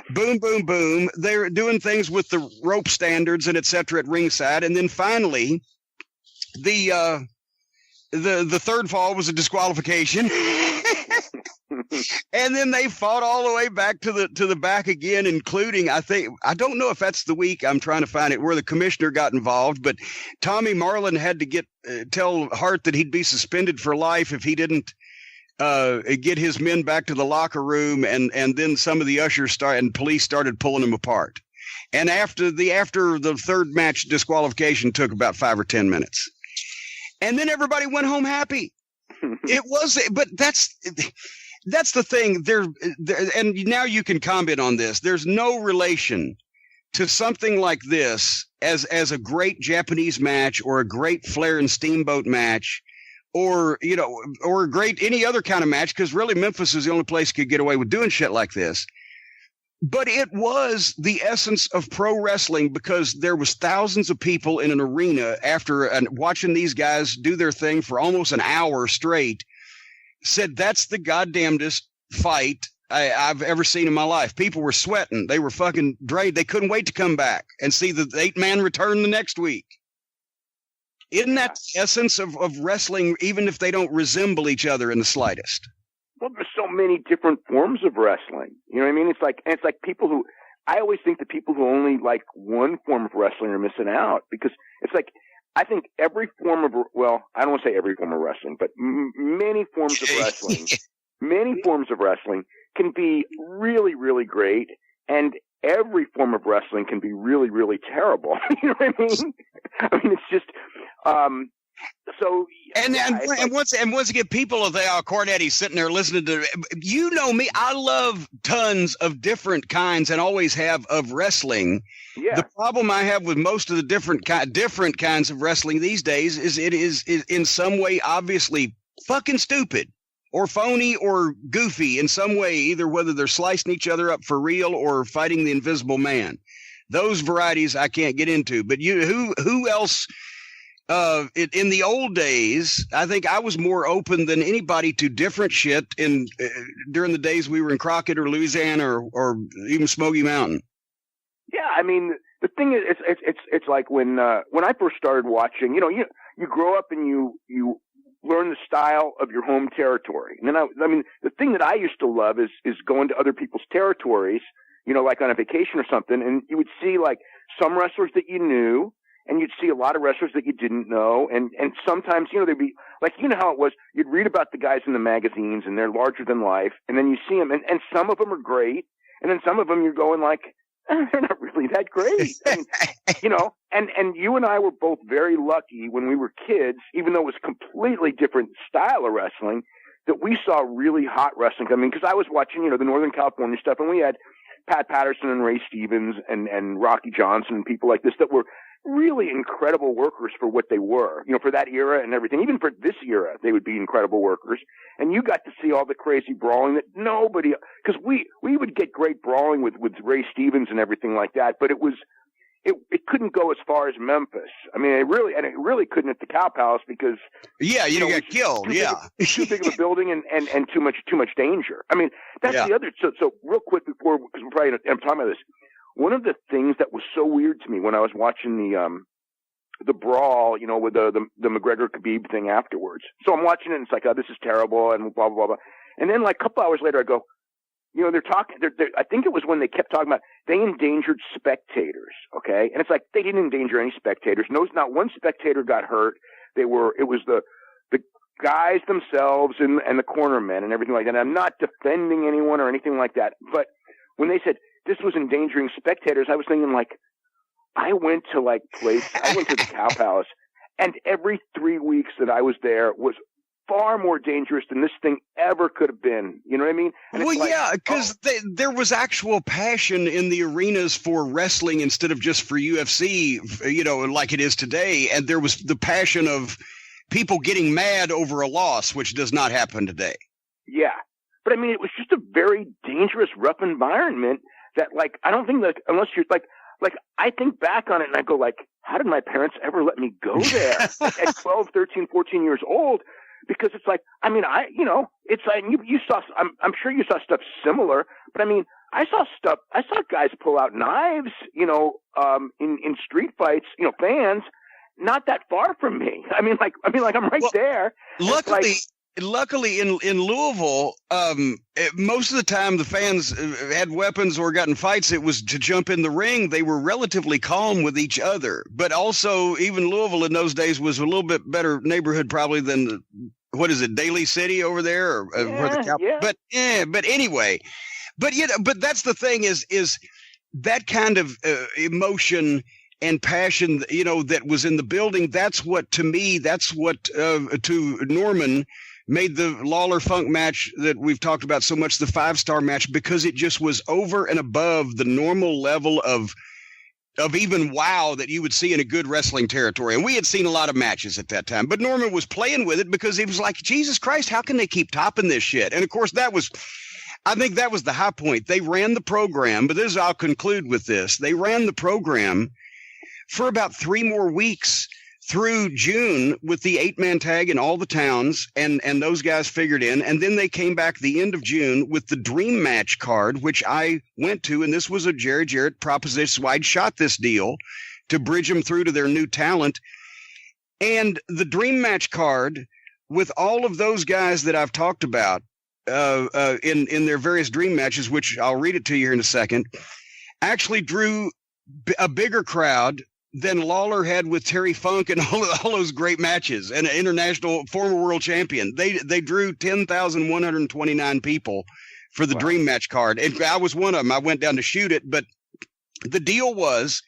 Boom, boom, boom. They're doing things with the rope standards and et cetera at ringside. And then finally, the third fall was a disqualification. And then they fought all the way back to the back again, including, I don't know if that's the week, I'm trying to find it, where the commissioner got involved, but Tommy Marlin had to tell Hart that he'd be suspended for life if he didn't get his men back to the locker room, and then some of the ushers and police started pulling him apart. And after the third match, disqualification took about 5 or 10 minutes. And then everybody went home happy. But that's the thing. And now you can comment on this. There's no relation to something like this as a great Japanese match or a great Flair and Steamboat match, or a great any other kind of match, because really Memphis is the only place could get away with doing shit like this. But it was the essence of pro wrestling, because there was thousands of people in an arena after watching these guys do their thing for almost an hour straight, said that's the goddamnedest fight I've ever seen in my life. People were sweating. They were fucking drained. They couldn't wait to come back and see the 8-man return the next week. Isn't that the essence of wrestling, even if they don't resemble each other in the slightest? Well, there's so many different forms of wrestling. You know what I mean? It's like people who, I always think the people who only like one form of wrestling are missing out, because it's like, I think every form of, well, I don't want to say every form of wrestling, but many forms of wrestling can be really, really great, and every form of wrestling can be really, really terrible. You know what I mean? I mean, it's just, so. And once again, people of Cornette sitting there listening to, me, I love tons of different kinds and always have of wrestling. Yeah. The problem I have with most of the different kinds of wrestling these days is it is in some way obviously fucking stupid or phony or goofy in some way, either whether they're slicing each other up for real or fighting the Invisible Man. Those varieties I can't get into. But who else? In the old days, I think I was more open than anybody to different shit during the days we were in Crockett or Louisiana or even Smoky Mountain. Yeah, I mean, the thing is, it's like when I first started watching, you grow up and you learn the style of your home territory. And then I mean, the thing that I used to love is going to other people's territories, like on a vacation or something, and you would see like some wrestlers that you knew, and you'd see a lot of wrestlers that you didn't know. And sometimes, they'd be like, how it was, you'd read about the guys in the magazines and they're larger than life. And then you see them and some of them are great. And then some of them you're going like, they're not really that great. I mean, and you and I were both very lucky when we were kids, even though it was a completely different style of wrestling, that we saw really hot wrestling. I mean, because I was watching, the Northern California stuff, and we had Pat Patterson and Ray Stevens and Rocky Johnson and people like this that were really incredible workers for what they were, for that era and everything. Even for this era, they would be incredible workers. And you got to see all the crazy brawling that nobody, because we would get great brawling with Ray Stevens and everything like that, but it couldn't go as far as Memphis. I mean, it really couldn't at the Cow Palace because you got killed. Too big of a building and too much danger. I mean, that's the other. So real quick because we're probably I'm talking about this. one of the things that was so weird to me when I was watching the brawl, you know, with the McGregor Khabib thing afterwards. So I'm watching it and it's like, oh, this is terrible and blah, blah, blah, blah. And then like a couple hours later, I go, you know, they're talking, I think it was when they kept talking about they endangered spectators. Okay. And it's like, they didn't endanger any spectators. No, not one spectator got hurt. It was the guys themselves and the corner men and everything like that. And I'm not defending anyone or anything like that. But when they said this was endangering spectators, I was thinking like, I went to the Cow Palace, and every 3 weeks that I was there was far more dangerous than this thing ever could have been. You know what I mean? And well, yeah, because there was actual passion in the arenas for wrestling instead of just for UFC, you know, like it is today. And there was the passion of people getting mad over a loss, which does not happen today. Yeah. But I mean, it was just a very dangerous, rough environment that, like, I don't think that unless you're like I think back on it and I go like, how did my parents ever let me go there at 12, 13, 14 years old? Because it's like, I mean, it's like you saw, I'm sure you saw stuff similar, but I mean, I saw guys pull out knives, you know, in street fights, you know, fans not that far from me. I mean, I'm right there. Luckily in Louisville, most of the time the fans had weapons or got in fights. It was to jump in the ring. They were relatively calm with each other, but also even Louisville in those days was a little bit better neighborhood probably than Daly City over there, or where the yeah. But anyway, but that's the thing is that kind of emotion and passion, you know, that was in the building. That's what to Norman made the Lawler Funk match that we've talked about so much the 5-star match, because it just was over and above the normal level of even wow that you would see in a good wrestling territory. And we had seen a lot of matches at that time, but Norman was playing with it because he was like, Jesus Christ, how can they keep topping this shit? And of course I think that was the high point. They ran the program, but I'll conclude with this. They ran the program for about 3 more weeks through June with the 8-man tag in all the towns, and those guys figured in. And then they came back the end of June with the Dream Match card, which I went to, and this was a Jerry Jarrett proposition. So I'd shot this deal to bridge them through to their new talent. And the Dream Match card with all of those guys that I've talked about in their various dream matches, which I'll read it to you here in a second, actually drew a bigger crowd than Lawler had with Terry Funk and all those great matches, and an international former world champion. They drew 10,129 people for the Dream Match card. And I was one of them. I went down to shoot it, but the deal was,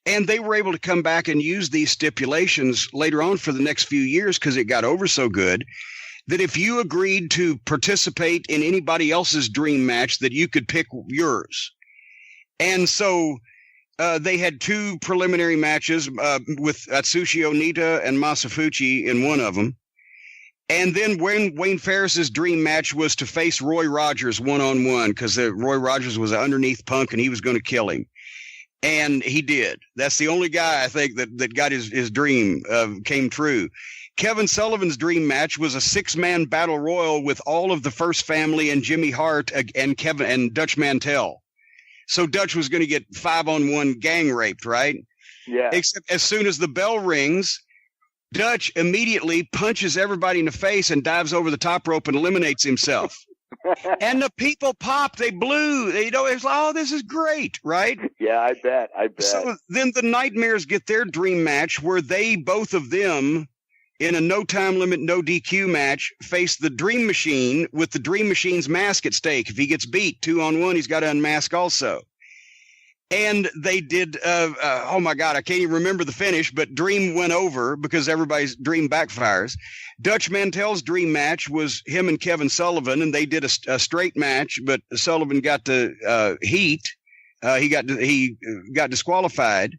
and they were able to come back and use these stipulations later on for the next few years because it got over so good, that if you agreed to participate in anybody else's dream match, that you could pick yours. And so they had 2 preliminary matches with Atsushi Onita and Masafuchi in one of them. And then Wayne Ferris's dream match was to face Roy Rogers one-on-one, because Roy Rogers was an underneath punk and he was going to kill him. And he did. That's the only guy, I think, that got his dream came true. Kevin Sullivan's dream match was a 6-man battle royal with all of the First Family and Jimmy Hart and Kevin and Dutch Mantell. So Dutch was going to get 5-on-1 gang raped, right? Yeah. Except as soon as the bell rings, Dutch immediately punches everybody in the face and dives over the top rope and eliminates himself. And the people popped. They blew. It was like, oh, this is great, right? Yeah, I bet. So then the Nightmares get their dream match where they, both of them, in a no time limit, no DQ match, face the Dream Machine with the Dream Machine's mask at stake. If he gets beat 2-on-1, he's got to unmask also. And they did, oh my God, I can't even remember the finish, but Dream went over because everybody's dream backfires. Dutch Mantell's dream match was him and Kevin Sullivan, and they did a straight match, but Sullivan got to heat. He got disqualified.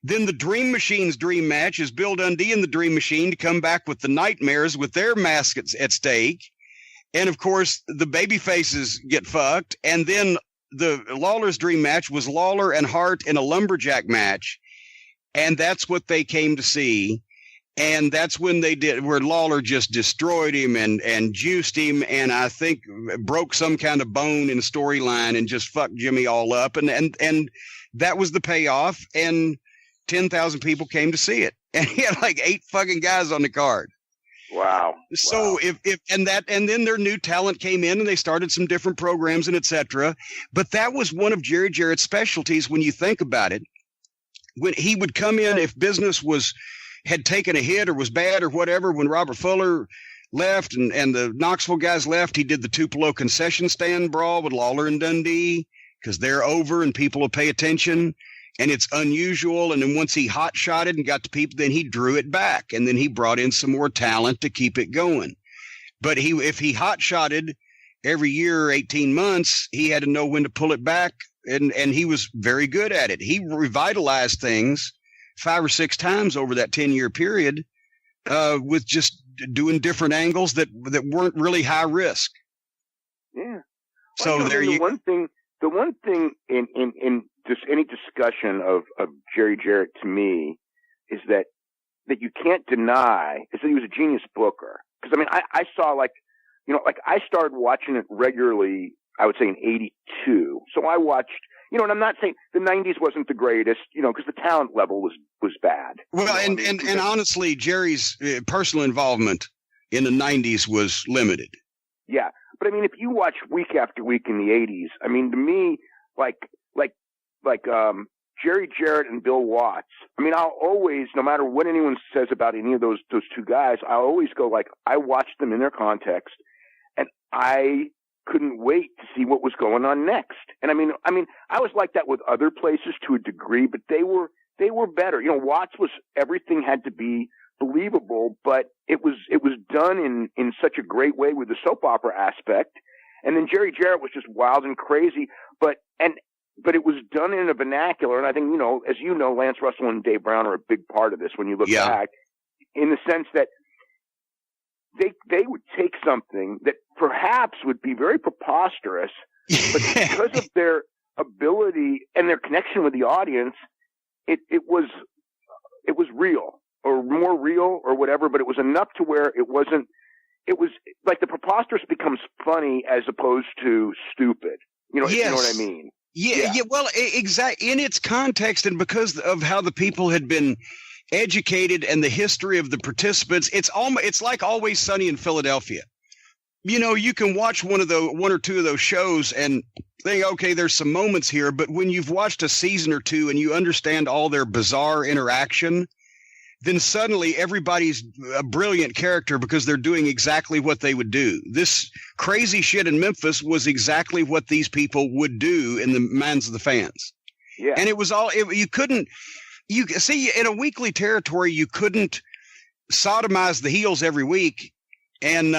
Then the Dream Machine's dream match is Bill Dundee and the Dream Machine to come back with the Nightmares with their masks at stake. And of course, the baby faces get fucked. And then the Lawler's dream match was Lawler and Hart in a lumberjack match. And that's what they came to see. And that's when they did, where Lawler just destroyed him and juiced him, and I think broke some kind of bone in the storyline and just fucked Jimmy all up. And that was the payoff. And 10,000 people came to see it. And he had like 8 fucking guys on the card. Wow. So and then their new talent came in and they started some different programs and etc. But that was one of Jerry Jarrett's specialties when you think about it. When he would come in, if business had taken a hit or was bad or whatever, when Robert Fuller left and the Knoxville guys left, he did the Tupelo concession stand brawl with Lawler and Dundee because they're over and people will pay attention. And it's unusual. And then once he hot shotted and got to people, then he drew it back. And then he brought in some more talent to keep it going. But if he hot shotted every year, 18 months, he had to know when to pull it back. And he was very good at it. He revitalized things 5 or 6 times over that 10-year period with just doing different angles that weren't really high risk. Yeah. So well, the one thing in just any discussion of Jerry Jarrett to me is that you can't deny is that he was a genius booker. Because I mean, I saw I started watching it regularly, I would say in 82. So I watched, and I'm not saying the 90s wasn't the greatest, because the talent level was bad. Well, and honestly, Jerry's personal involvement in the 90s was limited. Yeah. But I mean, if you watch week after week in the 80s, I mean, to me, like Jerry Jarrett and Bill Watts, I mean, I'll always, no matter what anyone says about any of those 2 guys, I'll always go I watched them in their context and I couldn't wait to see what was going on next. And I mean, I was like that with other places to a degree, but they were better. Watts was, everything had to be believable, but it was done in such a great way with the soap opera aspect. And then Jerry Jarrett was just wild and crazy, but it was done in a vernacular. And I think, as you know, Lance Russell and Dave Brown are a big part of this when you look back, in the sense that they would take something that perhaps would be very preposterous, but because of their ability and their connection with the audience, it was real or more real or whatever, but it was enough to where it was like the preposterous becomes funny as opposed to stupid. You know what I mean? Yeah. Well, exactly. In its context and because of how the people had been educated and the history of the participants, it's like Always Sunny in Philadelphia. You can watch one or two of those shows and think, okay, there's some moments here, but when you've watched a season or two and you understand all their bizarre interaction, then suddenly everybody's a brilliant character because they're doing exactly what they would do. This crazy shit in Memphis was exactly what these people would do in the minds of the fans. Yeah. And it was you see, in a weekly territory, you couldn't sodomize the heels every week and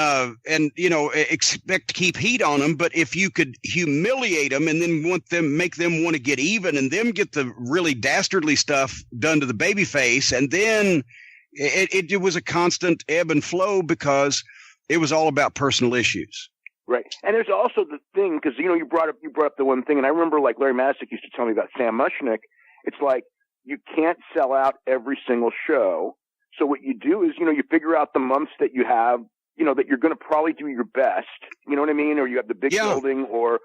expect to keep heat on them. But if you could humiliate them and then make them want to get even and them get the really dastardly stuff done to the baby face, and then it was a constant ebb and flow because it was all about personal issues. Right. And there's also the thing, because, you brought up the one thing, and I remember like Larry Masick used to tell me about Sam Mushnick. It's like, you can't sell out every single show. So what you do is, you figure out the months that you have, that you're going to probably do your best. You know what I mean? Or you have the big building or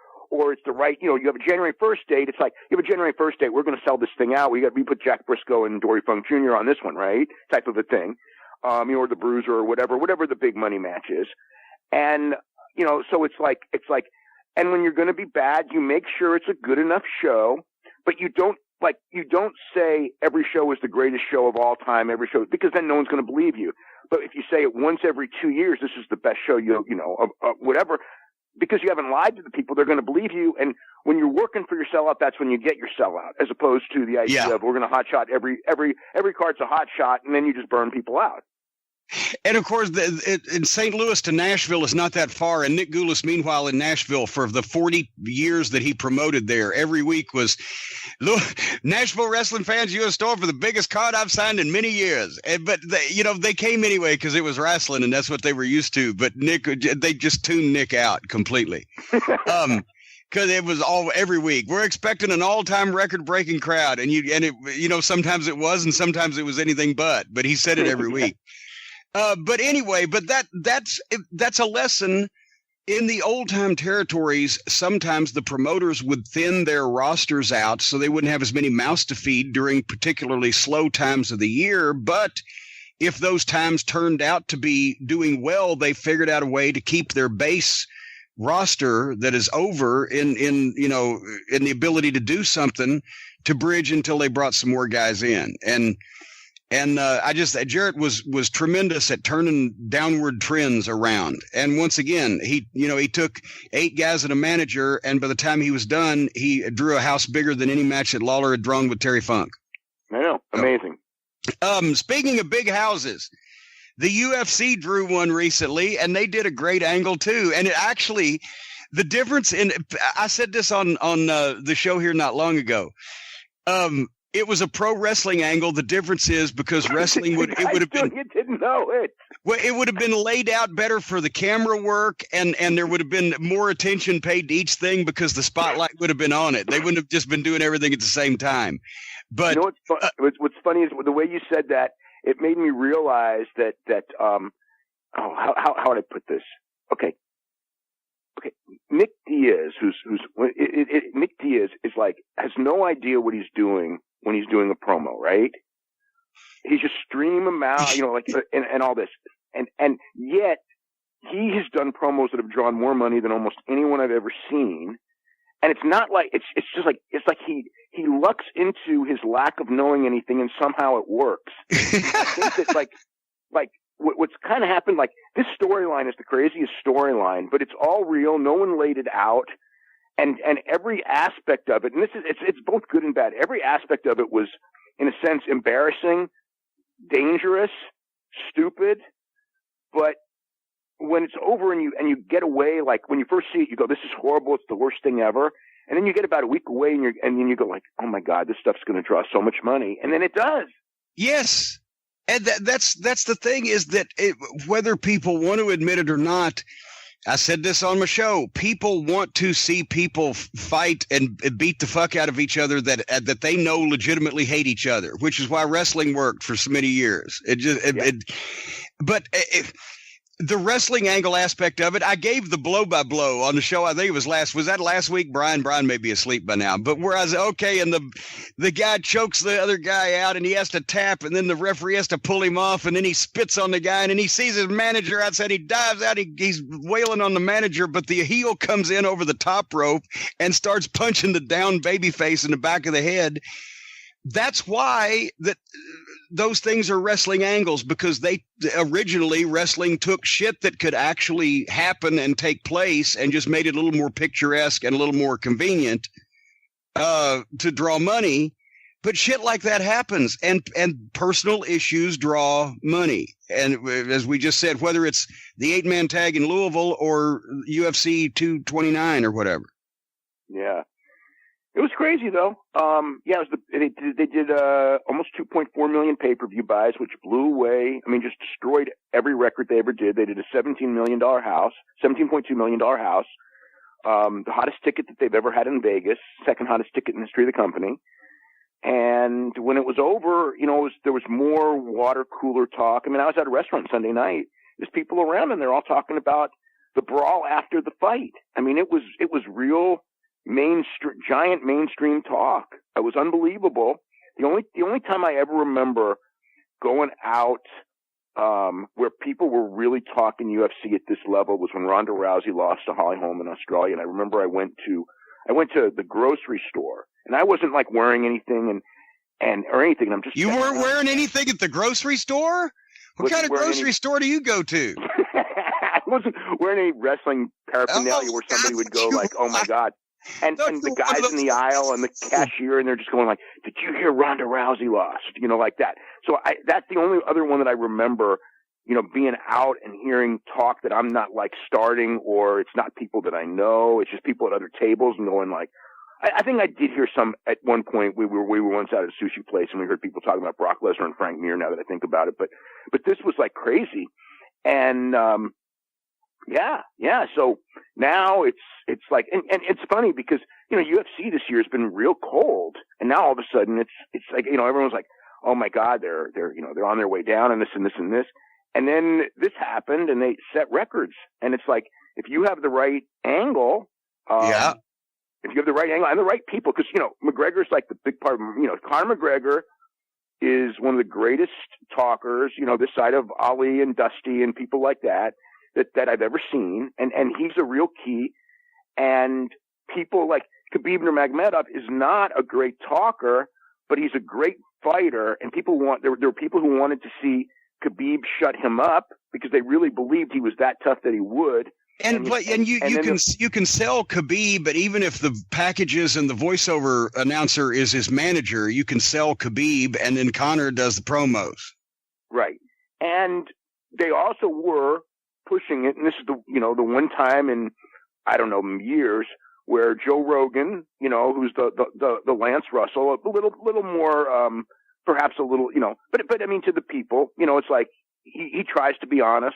it's the right, you have a January 1st date. It's like, you have a January 1st date. We're going to sell this thing out. We put Jack Briscoe and Dory Funk Jr. on this one, right? Type of a thing. Or the Bruiser or whatever the big money match is. And, so it's like, and when you're going to be bad, you make sure it's a good enough show, but you don't say every show is the greatest show of all time, because then no one's going to believe you. But if you say it once every 2 years, this is the best show, whatever, because you haven't lied to the people, they're going to believe you. And when you're working for your sellout, that's when you get your sellout, as opposed to the idea of we're going to hot shot every card's a hot shot, and then you just burn people out. And of course, in St. Louis to Nashville is not that far. And Nick Goulas, meanwhile, in Nashville for the 40 years that he promoted there, every week was, look, Nashville wrestling fans, you in store for the biggest card I've signed in many years. But they came anyway because it was wrestling and that's what they were used to. But Nick, they just tuned Nick out completely. Because because it was all every week. We're expecting an all-time record-breaking crowd, and sometimes it was, and sometimes it was anything but he said it every week. But anyway, that's a lesson. In the old-time territories, sometimes the promoters would thin their rosters out so they wouldn't have as many mouths to feed during particularly slow times of the year. But if those times turned out to be doing well, they figured out a way to keep their base roster that is over in the ability to do something to bridge until they brought some more guys in. And Jarrett was tremendous at turning downward trends around. And once again, he took 8 guys and a manager, and by the time he was done, he drew a house bigger than any match that Lawler had drawn with Terry Funk. I know, amazing. Speaking of big houses, the UFC drew one recently, and they did a great angle too. And it actually, the difference I said this on the show here not long ago. It was a pro wrestling angle. The difference is because wrestling would have been. You didn't know it. Well, it would have been laid out better for the camera work, and there would have been more attention paid to each thing because the spotlight would have been on it. They wouldn't have just been doing everything at the same time. But what's funny is the way you said that. It made me realize that how would I put this? Okay. Nick Diaz, Nick Diaz is like has no idea what he's doing when he's doing a promo, right? He's just stream them out, and all this, and yet he has done promos that have drawn more money than almost anyone I've ever seen. And it's not like it's like he lucks into his lack of knowing anything, and somehow it works. I think that like what's kind of happened, like this storyline is the craziest storyline, but it's all real. No one laid it out. And every aspect of it, and it's both good and bad. Every aspect of it was, in a sense, embarrassing, dangerous, stupid. But when it's over and you get away, like when you first see it, you go, "This is horrible. It's the worst thing ever." And then you get about a week away, and then you go like, "Oh my God, this stuff's going to draw so much money," and then it does. Yes, and that's the thing is that whether people want to admit it or not. I said this on my show. People want to see people fight and beat the fuck out of each other that they know legitimately hate each other, which is why wrestling worked for so many years. The wrestling angle aspect of it, I gave the blow by blow on the show. I think it was last week? Brian may be asleep by now, but where I was okay. And the guy chokes the other guy out and he has to tap, and then the referee has to pull him off, and then he spits on the guy, and then he sees his manager outside. He dives out. He's wailing on the manager, but the heel comes in over the top rope and starts punching the down baby face in the back of the head. That's why those things are wrestling angles, because they originally wrestling took shit that could actually happen and take place and just made it a little more picturesque and a little more convenient to draw money. But shit like that happens, and personal issues draw money. And as we just said, whether it's the 8-man tag in Louisville or UFC 229 or whatever. Yeah. It was crazy though. They did almost 2.4 million pay-per-view buys, which blew away. I mean, just destroyed every record they ever did. They did a $17.2 million house. The hottest ticket that they've ever had in Vegas, second hottest ticket in the history of the company. And when it was over, there was more water cooler talk. I mean, I was at a restaurant Sunday night. There's people around, and they're all talking about the brawl after the fight. I mean, it was real. Giant mainstream talk. It was unbelievable. The only time I ever remember going out where people were really talking UFC at this level was when Ronda Rousey lost to Holly Holm in Australia. And I remember I went to the grocery store, and I wasn't like wearing anything or anything. I'm just. You weren't wearing anything at the grocery store? What kind of grocery store do you go to? I wasn't wearing any wrestling paraphernalia where somebody would go like, "Oh my God." And the guys in the aisle and the cashier, and they're just going like, "Did you hear Ronda Rousey lost?" Like that. So that's the only other one that I remember, being out and hearing talk that I'm not like starting, or it's not people that I know. It's just people at other tables and going like, I think I did hear some at one point. We were once out at a sushi place and we heard people talking about Brock Lesnar and Frank Mir, now that I think about it. But this was like crazy. And, Yeah. So now it's like, and it's funny because, UFC this year has been real cold, and now all of a sudden it's like, everyone's like, oh my God, they're on their way down, and this and this and this. And then this happened, and they set records. And it's like, if you have the right angle, if you have the right angle and the right people, because, McGregor's like the big part of, Conor McGregor is one of the greatest talkers, this side of Ali and Dusty and people like that I've ever seen. And he's a real key. And people like Khabib Nurmagomedov is not a great talker, but he's a great fighter. And there were people who wanted to see Khabib shut him up because they really believed he was that tough that he would. You can sell Khabib, but even if the packages and the voiceover announcer is his manager, you can sell Khabib, and then Conor does the promos. Right. And they also were pushing it, and this is the one time in, I don't know, years where Joe Rogan, who's the Lance Russell, a little more, perhaps a little, but I mean, to the people, it's like he tries to be honest.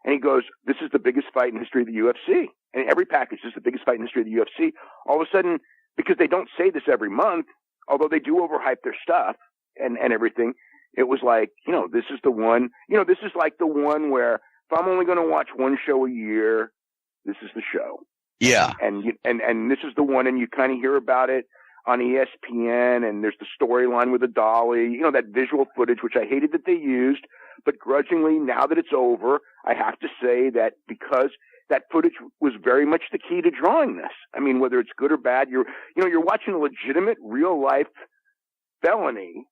And he goes, this is the biggest fight in the history of the UFC. And every package is the biggest fight in the history of the UFC. All of a sudden, because they don't say this every month, although they do overhype their stuff and everything, it was like, this is the one, this is like the one where if I'm only going to watch one show a year, this is the show. Yeah. And this is the one, and you kind of hear about it on ESPN, and there's the storyline with the dolly, that visual footage, which I hated that they used. But grudgingly, now that it's over, I have to say that because that footage was very much the key to drawing this. I mean, whether it's good or bad, you're watching a legitimate, real life felony.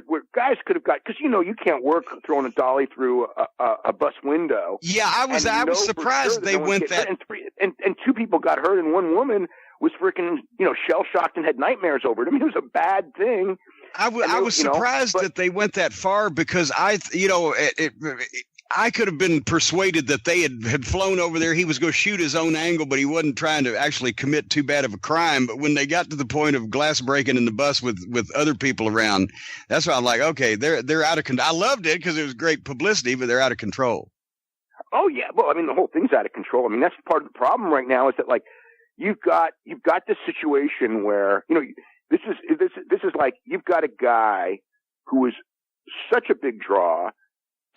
Where guys could have got, because you can't work throwing a dolly through a bus window. Yeah, I was surprised they went that. And two people got hurt, and one woman was freaking shell shocked and had nightmares over it. I mean, it was a bad thing. I was surprised that they went that far, because I could have been persuaded that they had flown over there. He was going to shoot his own angle, but he wasn't trying to actually commit too bad of a crime. But when they got to the point of glass breaking in the bus with other people around, that's why I'm like, okay, they're out of control. I loved it because it was great publicity, but they're out of control. Oh yeah, well, I mean, the whole thing's out of control. I mean, that's part of the problem right now is that, like, you've got this situation where this is like you've got a guy who is such a big draw.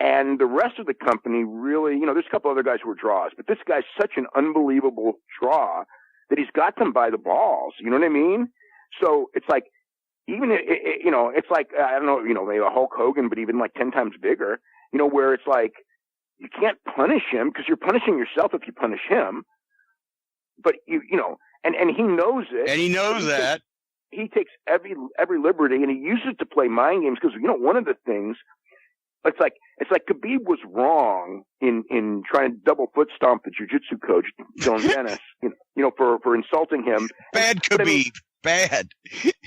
And the rest of the company really, there's a couple other guys who are draws, but this guy's such an unbelievable draw that he's got them by the balls. You know what I mean? So it's like, even, it's like, I don't know, maybe a Hulk Hogan, but even like 10 times bigger, where it's like, you can't punish him because you're punishing yourself if you punish him. But and he knows it. And he knows that. He takes every liberty, and he uses it to play mind games because, one of the things, it's like Khabib was wrong in trying to double foot stomp the jiu-jitsu coach, Dylan Dennis, for insulting him. Bad Khabib. I mean, bad.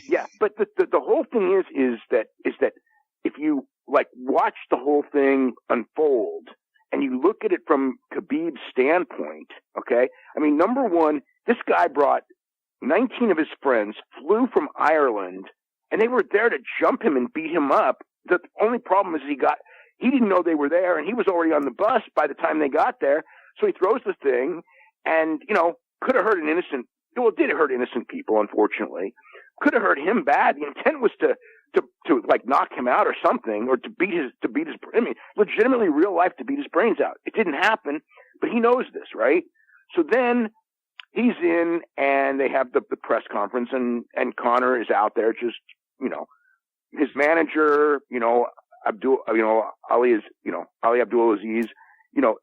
Yeah. But the whole thing is that if you like watch the whole thing unfold and you look at it from Khabib's standpoint, okay? I mean, number one, this guy brought 19 of his friends, flew from Ireland, and they were there to jump him and beat him up. The only problem is he didn't know they were there, and he was already on the bus by the time they got there. So he throws the thing, and, could have hurt did hurt innocent people, unfortunately. Could have hurt him bad. The intent was to like knock him out or something, or to beat his, I mean, legitimately real life, to beat his brains out. It didn't happen, but he knows this, right? So then he's in, and they have the press conference, and Conor is out there just, his manager, Ali Abdulaziz,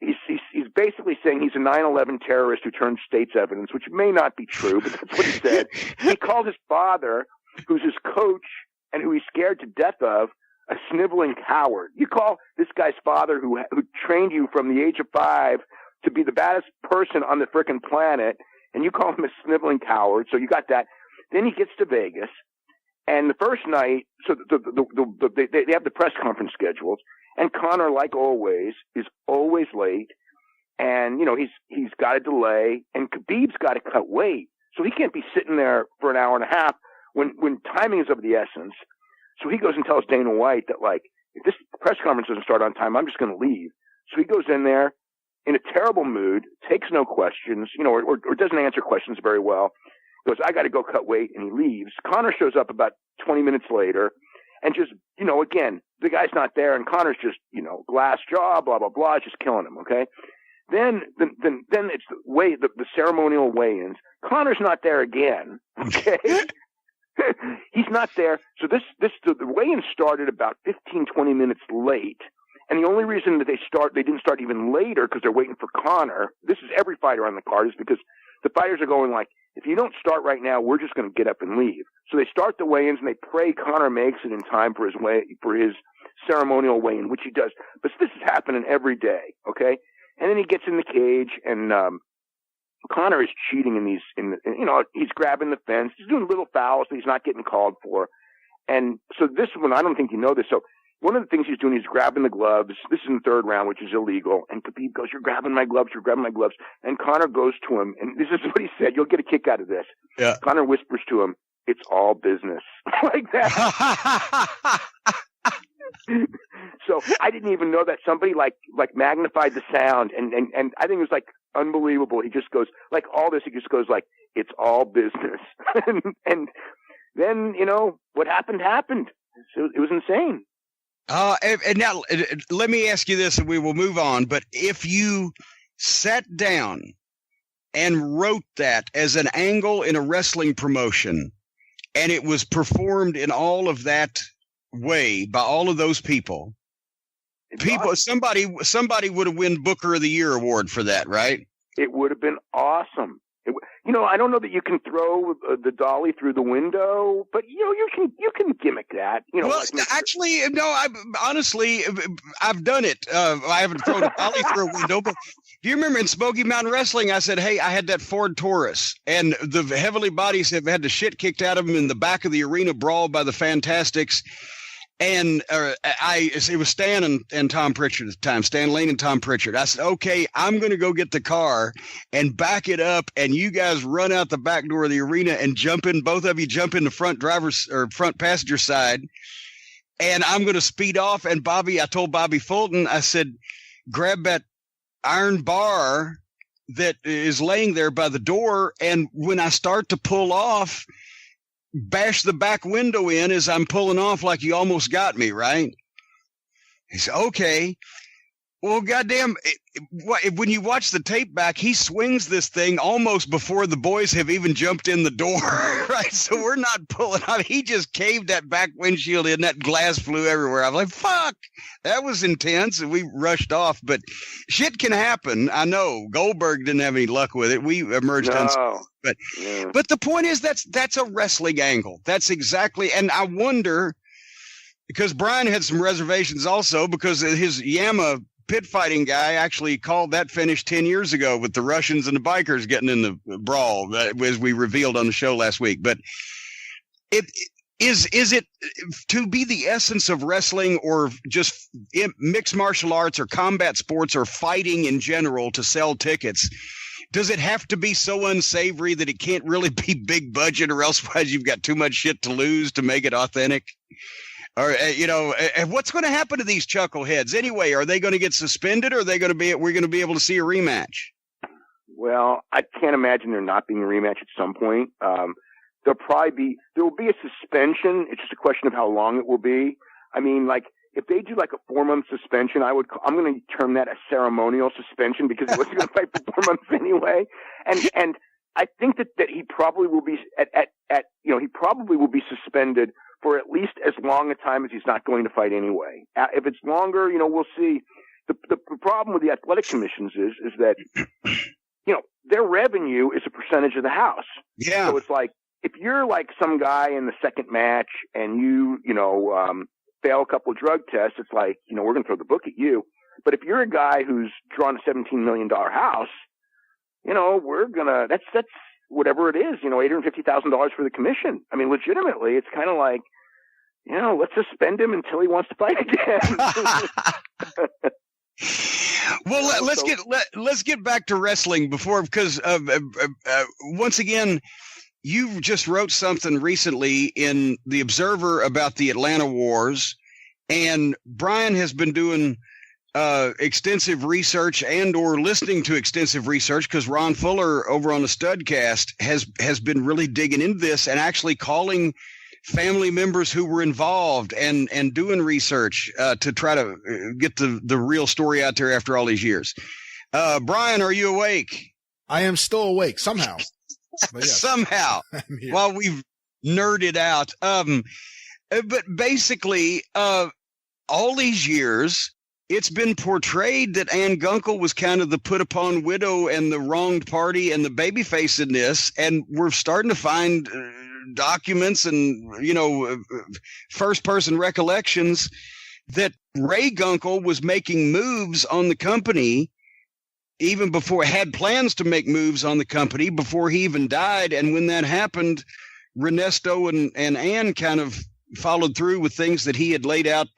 he's basically saying he's a 9/11 terrorist who turned state's evidence, which may not be true, but that's what he said. He called his father, who's his coach and who he's scared to death of, a sniveling coward. You call this guy's father, who trained you from the age of 5 to be the baddest person on the frickin' planet, and you call him a sniveling coward. So you got that. Then he gets to Vegas. And the first night, so they have the press conference scheduled, and Conor, like always, is always late, and he's got a delay, and Khabib's got to cut weight, so he can't be sitting there for an hour and a half when timing is of the essence. So he goes and tells Dana White that, like, if this press conference doesn't start on time, I'm just going to leave. So he goes in there in a terrible mood, takes no questions, or doesn't answer questions very well. Goes, I got to go cut weight, and he leaves. Conor shows up about 20 minutes later, and just, again, the guy's not there, and Conor's just, glass jaw, blah blah blah, just killing him. Okay, then it's the ceremonial weigh-ins. Conor's not there again. Okay, he's not there. So the weigh-in started about 15-20 minutes late. And the only reason that they didn't start even later because they're waiting for Conor. This is every fighter on the card, is because the fighters are going like, if you don't start right now, we're just going to get up and leave. So they start the weigh-ins and they pray Conor makes it in time for his ceremonial weigh-in, which he does. But this is happening every day, okay? And then he gets in the cage, and Conor is cheating he's grabbing the fence, he's doing little fouls that he's not getting called for. And so this one, I don't think you know this. So one of the things he's doing, he's grabbing the gloves. This is in the third round, which is illegal. And Khabib goes, you're grabbing my gloves. And Conor goes to him, and this is what he said. You'll get a kick out of this. Yeah. Conor whispers to him, it's all business. Like that. So I didn't even know that somebody like magnified the sound. And I think it was like unbelievable. He just goes, like all this, he just goes like, it's all business. and then, what happened. So it was insane. And now let me ask you this, and we will move on. But if you sat down and wrote that as an angle in a wrestling promotion, and it was performed in all of that way by all of those people, somebody would have won Booker of the Year award for that, right? It would have been awesome. I don't know that you can throw the dolly through the window, but you can gimmick that. Well, actually, no. Honestly, I've done it. I haven't thrown a dolly through a window, but do you remember in Smoky Mountain Wrestling? I said, "Hey, I had that Ford Taurus, and the heavily bodies have had the shit kicked out of them in the back of the arena brawl by the Fantastics." And it was Stan and Tom Pritchard at the time, Stan Lane and Tom Pritchard. I said, okay, I'm going to go get the car and back it up, and you guys run out the back door of the arena and both of you jump in the front driver's or front passenger side, and I'm going to speed off. And I told Bobby Fulton, I said, grab that iron bar that is laying there by the door, and when I start to pull off, bash the back window in as I'm pulling off, like you almost got me, right? He said, okay. Well, goddamn, when you watch the tape back, he swings this thing almost before the boys have even jumped in the door, right? So we're not pulling out. He just caved that back windshield in. That glass flew everywhere. I was like, fuck, that was intense. And we rushed off. But shit can happen. I know. Goldberg didn't have any luck with it. We emerged unscathed. But the point is that's a wrestling angle. That's exactly. And I wonder, because Brian had some reservations also, because his Yama pit fighting guy actually called that finish 10 years ago with the Russians and the bikers getting in the brawl, as we revealed on the show last week. But is it to be the essence of wrestling, or just mixed martial arts or combat sports or fighting in general, to sell tickets? Does it have to be so unsavory that it can't really be big budget, or else you've got too much shit to lose to make it authentic? Or, what's going to happen to these chuckleheads anyway? Are they going to get suspended, or we're going to be able to see a rematch? Well, I can't imagine there not being a rematch at some point. There will be a suspension. It's just a question of how long it will be. I mean, like, if they do like a 4-month suspension, I'm going to term that a ceremonial suspension, because he wasn't going to fight for 4 months anyway. And I think that he probably will be he probably will be suspended for at least as long a time as he's not going to fight anyway. If it's longer, we'll see. The problem with the athletic commissions is that, their revenue is a percentage of the house. Yeah. So it's like, if you're like some guy in the second match and you fail a couple of drug tests, it's like, we're going to throw the book at you. But if you're a guy who's drawn a $17 million house, that's whatever it is, $850,000 for the commission. I mean, legitimately, it's kind of like, let's suspend him until he wants to fight again. Well, let's get back to wrestling because once again, you just wrote something recently in The Observer about the Atlanta Wars, and Brian has been doing extensive research and or listening to extensive research, because Ron Fuller over on the Studcast has been really digging into this and actually calling family members who were involved and doing research to try to get the real story out there after all these years. Brian, are you awake? I am still awake somehow. But yes. Somehow, while we've nerded out. But basically, all these years, it's been portrayed that Ann Gunkel was kind of the put upon widow and the wronged party and the babyface in this. And we're starting to find documents and, first person recollections that Ray Gunkel was making moves on the company even before, had plans to make moves on the company before he even died. And when that happened, Ernesto and Ann kind of followed through with things that he had laid out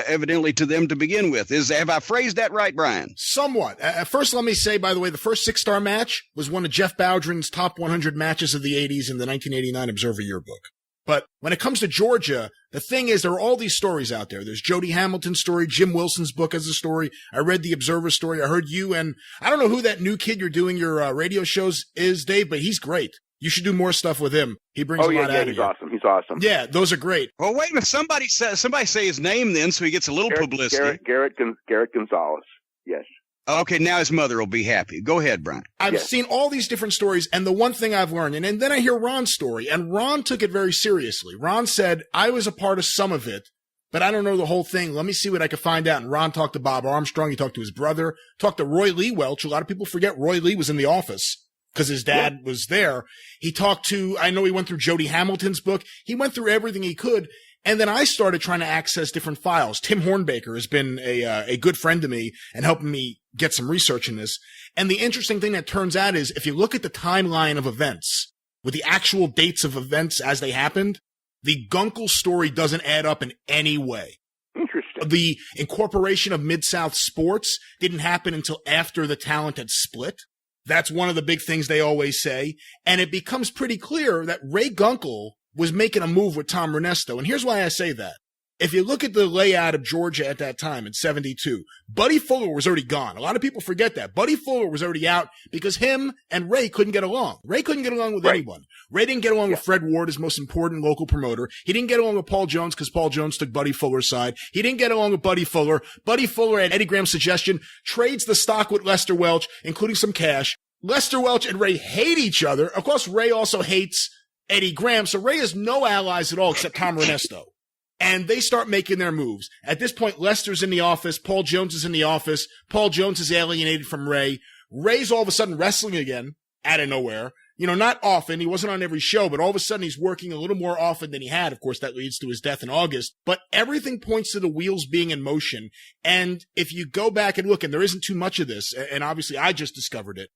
evidently to them to begin with. Have I phrased that right, Brian? Somewhat. First, let me say, by the way, the first 6-star match was one of Jeff Bowdren's top 100 matches of the 80s in the 1989 Observer Yearbook. But when it comes to Georgia, the thing is, there are all these stories out there. There's Jody Hamilton's story. Jim Wilson's book has a story. I read the Observer story. I heard you, and I don't know who that new kid you're doing your radio shows is, Dave, but he's great. You should do more stuff with him. He brings a lot out of he's you. awesome. He's awesome. Yeah, those are great. Well, wait a minute. Somebody say his name then, so he gets a little publicity. Garrett Gonzalez. Yes. Okay, now his mother will be happy. Go ahead, Brian. I've seen all these different stories, and the one thing I've learned, and then I hear Ron's story, and Ron took it very seriously. Ron said, I was a part of some of it, but I don't know the whole thing. Let me see what I can find out. And Ron talked to Bob Armstrong. He talked to his brother, talked to Roy Lee Welch. A lot of people forget Roy Lee was in the office because his dad was there. He talked to, I know he went through Jody Hamilton's book. He went through everything he could. And then I started trying to access different files. Tim Hornbaker has been a good friend to me and helping me get some research in this. And the interesting thing that turns out is if you look at the timeline of events with the actual dates of events as they happened, the Gunkel story doesn't add up in any way. Interesting. The incorporation of Mid-South Sports didn't happen until after the talent had split. That's one of the big things they always say. And it becomes pretty clear that Ray Gunkel was making a move with Tom Ernesto. And here's why I say that. If you look at the layout of Georgia at that time in 72, Buddy Fuller was already gone. A lot of people forget that. Buddy Fuller was already out because him and Ray couldn't get along. Ray couldn't get along with anyone. Ray didn't get along with Fred Ward, his most important local promoter. He didn't get along with Paul Jones because Paul Jones took Buddy Fuller's side. He didn't get along with Buddy Fuller. Buddy Fuller, at Eddie Graham's suggestion, trades the stock with Lester Welch, including some cash. Lester Welch and Ray hate each other. Of course, Ray also hates Eddie Graham. So Ray has no allies at all except Tom Ernesto. And they start making their moves. At this point, Lester's in the office. Paul Jones is in the office. Paul Jones is alienated from Ray. Ray's all of a sudden wrestling again out of nowhere. Not often. He wasn't on every show, but all of a sudden he's working a little more often than he had. Of course, that leads to his death in August. But everything points to the wheels being in motion. And if you go back and look, and there isn't too much of this, and obviously I just discovered it,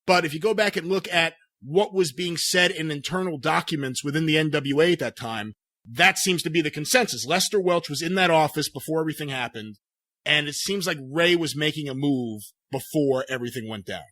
but if you go back and look at what was being said in internal documents within the NWA at that time, that seems to be the consensus. Lester Welch was in that office before everything happened, and it seems like Ray was making a move before everything went down.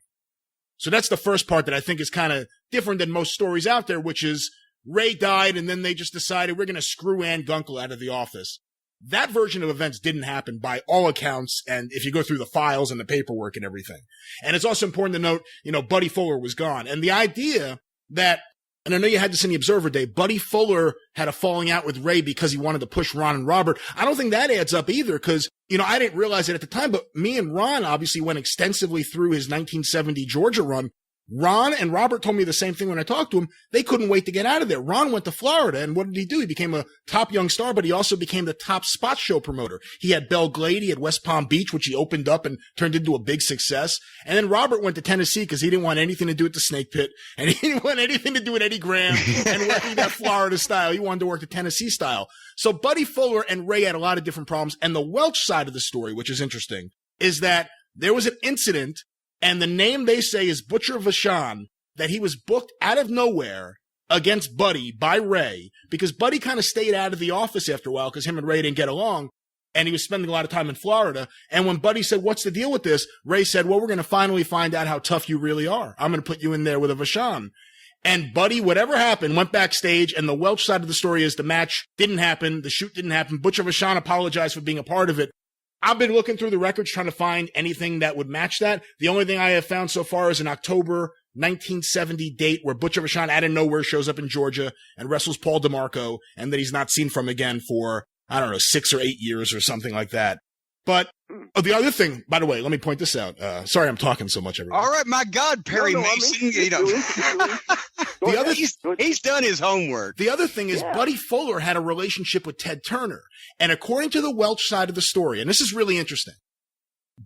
So that's the first part that I think is kind of different than most stories out there, which is Ray died, and then they just decided we're going to screw Ann Gunkel out of the office. That version of events didn't happen by all accounts, and if you go through the files and the paperwork and everything. And it's also important to note, Buddy Fuller was gone. And the idea that, and I know you had this in the Observer Day, Buddy Fuller had a falling out with Ray because he wanted to push Ron and Robert. I don't think that adds up either because, I didn't realize it at the time, but me and Ron obviously went extensively through his 1970 Georgia run. Ron and Robert told me the same thing when I talked to him. They couldn't wait to get out of there. Ron went to Florida, and what did he do? He became a top young star, but he also became the top spot show promoter. He had Belle Glade, he had West Palm Beach, which he opened up and turned into a big success. And then Robert went to Tennessee because he didn't want anything to do with the Snake Pit, and he didn't want anything to do with Eddie Graham and working that Florida style. He wanted to work the Tennessee style. So Buddy Fuller and Ray had a lot of different problems. And the Welch side of the story, which is interesting, is that there was an incident, and the name they say is Butcher Vachon, that he was booked out of nowhere against Buddy by Ray because Buddy kind of stayed out of the office after a while because him and Ray didn't get along, and he was spending a lot of time in Florida. And when Buddy said, what's the deal with this? Ray said, well, we're going to finally find out how tough you really are. I'm going to put you in there with a Vachon. And Buddy, whatever happened, went backstage, and the Welch side of the story is the match didn't happen, the shoot didn't happen. Butcher Vachon apologized for being a part of it. I've been looking through the records trying to find anything that would match that. The only thing I have found so far is an October 1970 date where Butcher Vachon out of nowhere shows up in Georgia and wrestles Paul DeMarco, and that he's not seen from again for, I don't know, 6 or 8 years or something like that. But the other thing, by the way, let me point this out. Sorry, I'm talking so much. Everyone. All right, my God, Perry Mason. He's done his homework. The other thing is Buddy Fuller had a relationship with Ted Turner. And according to the Welch side of the story, and this is really interesting,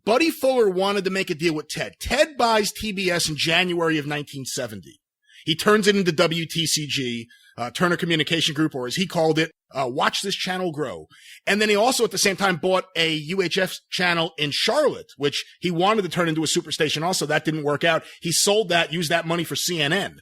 Buddy Fuller wanted to make a deal with Ted. Ted buys TBS in January of 1970. He turns it into WTCG, Turner Communication Group, or as he called it, Watch This Channel Grow. And then he also at the same time bought a UHF channel in Charlotte, which he wanted to turn into a superstation also. That didn't work out. He sold that, used that money for CNN.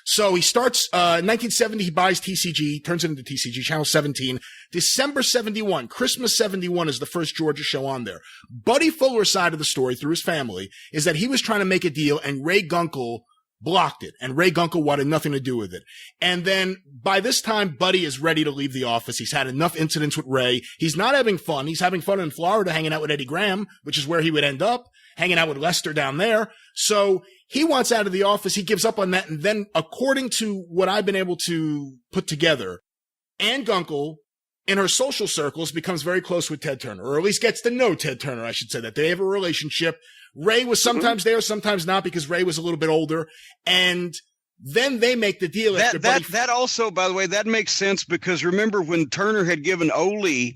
So he starts, in 1970, he buys TCG, turns it into TCG, Channel 17. December 71, Christmas 71 is the first Georgia show on there. Buddy Fuller's side of the story through his family is that he was trying to make a deal and Ray Gunkel blocked it, and Ray Gunkel wanted nothing to do with it. And then by this time, Buddy is ready to leave the office. He's had enough incidents with Ray. He's not having fun. He's having fun in Florida, hanging out with Eddie Graham, which is where he would end up, hanging out with Lester down there. So he wants out of the office. He gives up on that. And then according to what I've been able to put together, Ann Gunkel in her social circles becomes very close with Ted Turner, or at least gets to know Ted Turner, I should say, that they have a relationship. Ray was sometimes there, sometimes not, because Ray was a little bit older. And then they make the deal. That also, by the way, that makes sense because remember when Turner had given Ole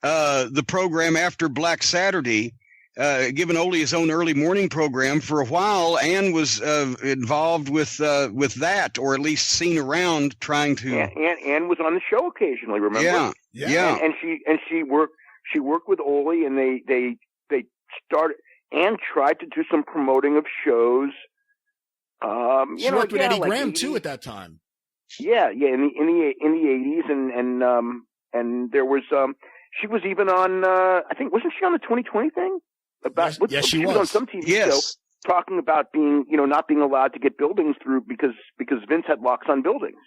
the program after Black Saturday, given Ole his own early morning program for a while, Ann was involved with that, or at least seen around trying to. Yeah, Ann was on the show occasionally. Remember? Yeah. And she worked with Ole, and they started. Ann tried to do some promoting of shows. She worked with Eddie Graham too at that time. Yeah, in the 80s, and there was she was even on I think wasn't she on the 2020 thing? Yes, she was on some TV show talking about being not being allowed to get buildings through because Vince had locks on buildings.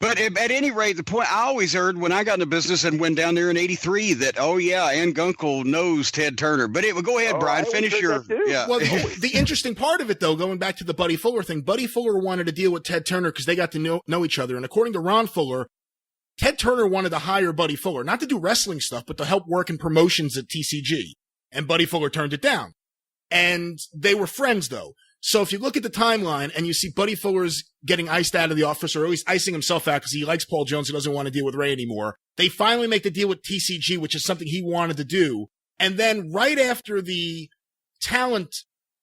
But at any rate, the point I always heard when I got into business and went down there in '83 that, Ann Gunkel knows Ted Turner. But go ahead, Brian, finish your. Yeah. Well, the interesting part of it, though, going back to the Buddy Fuller thing, Buddy Fuller wanted to deal with Ted Turner because they got to know each other. And according to Ron Fuller, Ted Turner wanted to hire Buddy Fuller, not to do wrestling stuff, but to help work in promotions at TCG. And Buddy Fuller turned it down. And they were friends, though. So if you look at the timeline and you see Buddy Fuller's getting iced out of the office, or at least icing himself out because he likes Paul Jones, he doesn't want to deal with Ray anymore. They finally make the deal with TCG, which is something he wanted to do. And then right after the talent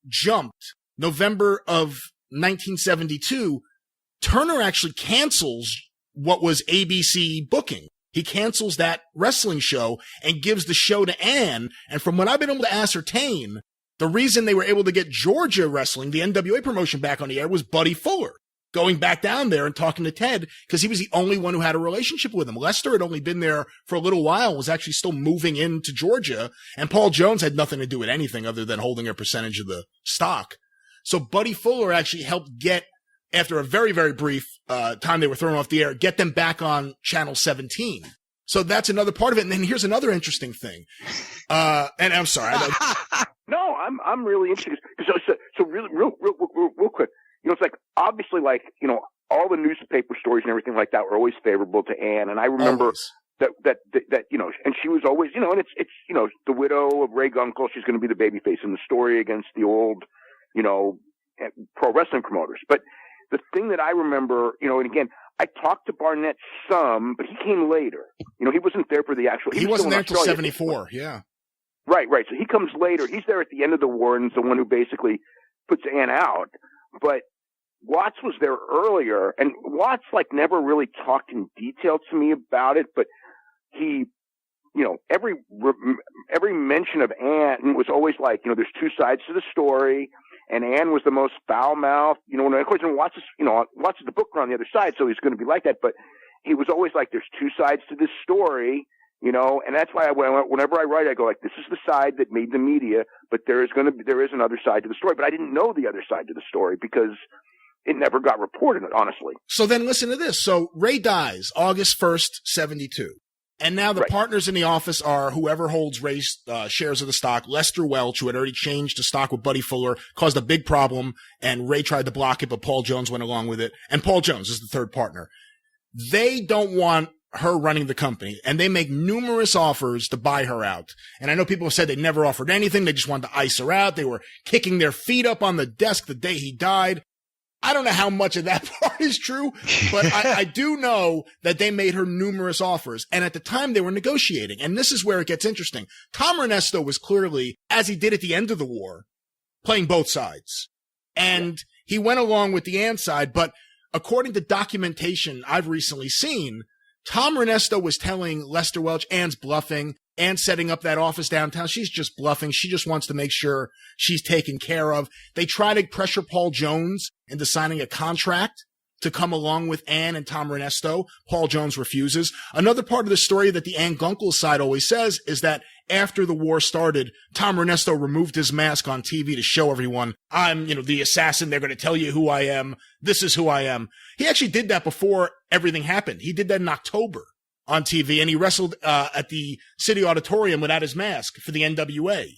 jumped, November of 1972, Turner actually cancels what was ABC booking. He cancels that wrestling show and gives the show to Ann. And from what I've been able to ascertain, the reason they were able to get Georgia Wrestling, the NWA promotion, back on the air was Buddy Fuller going back down there and talking to Ted because he was the only one who had a relationship with him. Lester had only been there for a little while, was actually still moving into Georgia, and Paul Jones had nothing to do with anything other than holding a percentage of the stock. So Buddy Fuller actually helped get, after a very, very brief time they were thrown off the air, get them back on Channel 17. So that's another part of it. And then here's another interesting thing. And I'm sorry. No, I'm really interested. So really, real quick. It's like obviously, all the newspaper stories and everything like that were always favorable to Ann. And I remember that and she was always, and it's the widow of Ray Gunkel. She's going to be the babyface in the story against the old, pro wrestling promoters. But the thing that I remember, and again, I talked to Barnett some, but he came later. He wasn't there for the actual. He wasn't there until 74. Yeah. Right. So he comes later. He's there at the end of the war and is the one who basically puts Ann out. But Watts was there earlier, and Watts never really talked in detail to me about it. But he, every mention of Ann was always there's two sides to the story, and Ann was the most foul-mouthed. And of course, Watts is the booker on the other side, so he's going to be like that. But he was always there's two sides to this story. And that's why whenever I write, I go this is the side that made the media, but there is another side to the story. But I didn't know the other side to the story because it never got reported, honestly. So then listen to this. So Ray dies August 1st, 72. And now the partners in the office are whoever holds Ray's shares of the stock. Lester Welch, who had already changed to stock with Buddy Fuller, caused a big problem, and Ray tried to block it, but Paul Jones went along with it. And Paul Jones is the third partner. They don't want her running the company, and they make numerous offers to buy her out. And I know people have said they never offered anything. They just wanted to ice her out. They were kicking their feet up on the desk the day he died. I don't know how much of that part is true, but I do know that they made her numerous offers. And at the time they were negotiating. And this is where it gets interesting. Tom Ernesto was clearly, as he did at the end of the war, playing both sides. And he went along with the Ann side. But according to documentation I've recently seen, Tom Ernesto was telling Lester Welch, Ann's bluffing. And setting up that office downtown. She's just bluffing. She just wants to make sure she's taken care of. They try to pressure Paul Jones into signing a contract to come along with Ann and Tom Ernesto. Paul Jones refuses. Another part of the story that the Ann Gunkel side always says is that after the war started, Tom Ernesto removed his mask on TV to show everyone, I'm, the assassin. They're going to tell you who I am. This is who I am. He actually did that before everything happened. He did that in October on TV, and he wrestled at the City Auditorium without his mask for the NWA.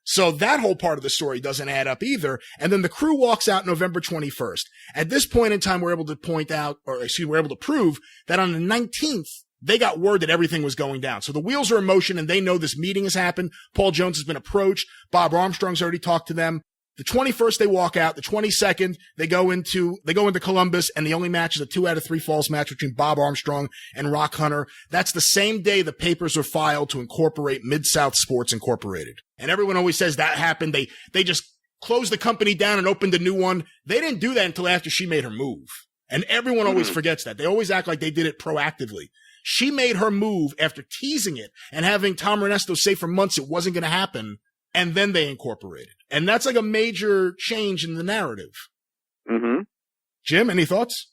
So that whole part of the story doesn't add up either. And then the crew walks out November 21st. At this point in time, we're able to we're able to prove that on the 19th, they got word that everything was going down. So the wheels are in motion, and they know this meeting has happened. Paul Jones has been approached. Bob Armstrong's already talked to them. The 21st, they walk out. The 22nd, they go into Columbus, and the only match is a 2 out of 3 falls match between Bob Armstrong and Rock Hunter. That's the same day the papers are filed to incorporate Mid-South Sports Incorporated. And everyone always says that happened. They just closed the company down and opened a new one. They didn't do that until after she made her move. And everyone always forgets that. They always act like they did it proactively. She made her move after teasing it and having Tom Ernesto say for months it wasn't going to happen. And then they incorporated. And that's like a major change in the narrative. Mm-hmm. Jim, any thoughts?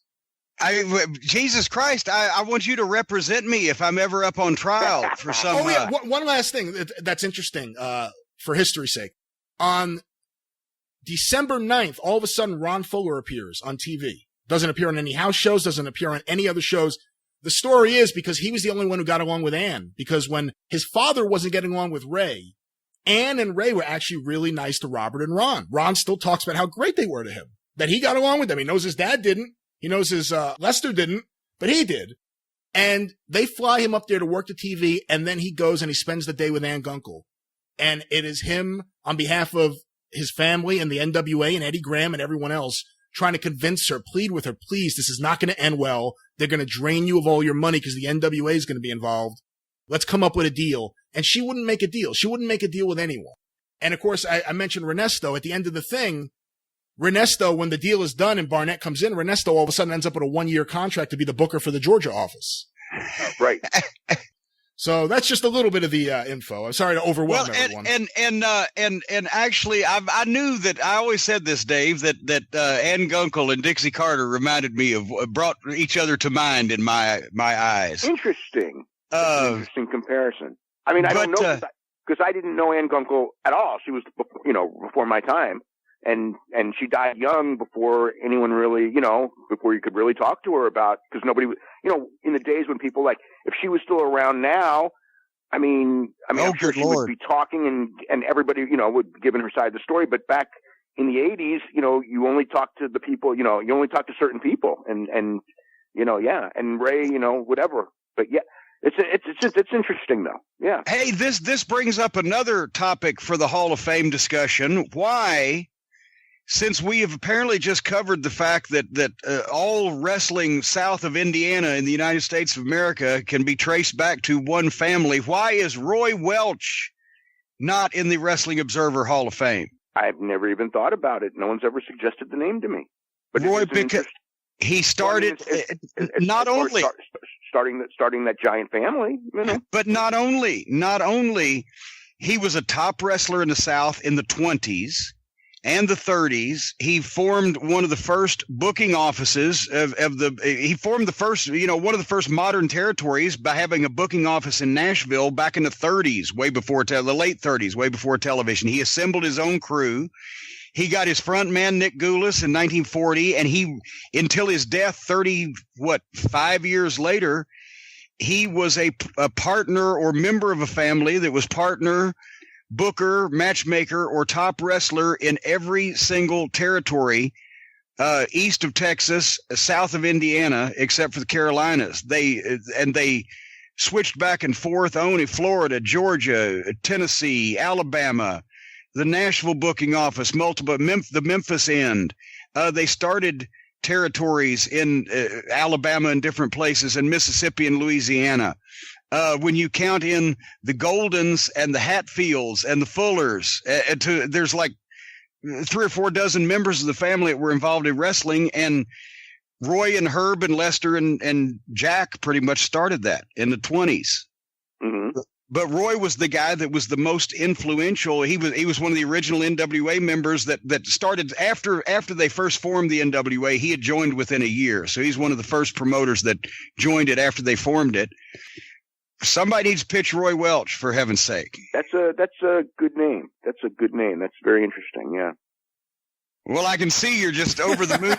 Jesus Christ, I want you to represent me if I'm ever up on trial for some... Oh, yeah, one last thing that's interesting for history's sake. On December 9th, all of a sudden, Ron Fuller appears on TV. Doesn't appear on any house shows, doesn't appear on any other shows. The story is because he was the only one who got along with Ann. Because when his father wasn't getting along with Ray, Ann and Ray were actually really nice to Robert and Ron. Ron still talks about how great they were to him, that he got along with them. He knows his dad didn't. He knows his Lester didn't, but he did. And they fly him up there to work the TV, and then he goes and he spends the day with Ann Gunkel. And it is him, on behalf of his family and the NWA and Eddie Graham and everyone else, trying to convince her, plead with her, please, this is not going to end well. They're going to drain you of all your money because the NWA is going to be involved. Let's come up with a deal. And she wouldn't make a deal. She wouldn't make a deal with anyone. And of course, I mentioned Ernesto at the end of the thing. Ernesto, when the deal is done and Barnett comes in, Ernesto all of a sudden ends up with a 1-year contract to be the booker for the Georgia office. Right. So that's just a little bit of the info. I'm sorry to overwhelm everyone. And actually, I knew that I always said this, Dave, that Ann Gunkel and Dixie Carter reminded me of, brought each other to mind in my eyes. Interesting. Interesting comparison. I mean, I don't know because I didn't know Ann Gunkel at all. She was, before my time, and she died young before anyone really, before you could really talk to her about, because nobody, in the days when people if she was still around now, I'm sure she would be talking and everybody, would be giving her side of the story. But back in the 80s, you only talk to the people, you only talk to certain people, and and Ray, whatever. But yeah. It's interesting though. Yeah. Hey, this brings up another topic for the Hall of Fame discussion. Why, since we have apparently just covered the fact that all wrestling south of Indiana in the United States of America can be traced back to one family, why is Roy Welch not in the Wrestling Observer Hall of Fame? I've never even thought about it. No one's ever suggested the name to me. But Roy, because he started not only starting that giant family, but not only he was a top wrestler in the South in the 20s and the 30s. He formed one of the first booking offices he formed the first, one of the first modern territories by having a booking office in Nashville back in the 30s, the late 30s, way before television. He assembled his own crew. He got his front man, Nick Goulas, in 1940, and until his death 5 years later, he was a partner or member of a family that was partner, booker, matchmaker, or top wrestler in every single territory east of Texas, south of Indiana, except for the Carolinas. They switched back and forth, only Florida, Georgia, Tennessee, Alabama, the Nashville booking office, multiple, the Memphis end. They started territories in Alabama and different places, and Mississippi and Louisiana. When you count in the Goldens and the Hatfields and the Fullers, there's like 3 or 4 dozen members of the family that were involved in wrestling, and Roy and Herb and Lester and Jack pretty much started that in the 20s. Mm-hmm. But Roy was the guy that was the most influential. He was one of the original NWA members that started after they first formed the NWA. He had joined within a year, so he's one of the first promoters that joined it after they formed it. Somebody needs to pitch Roy Welch, for heaven's sake. That's a good name. That's a good name. That's very interesting. Yeah. Well, I can see you're just over the moon.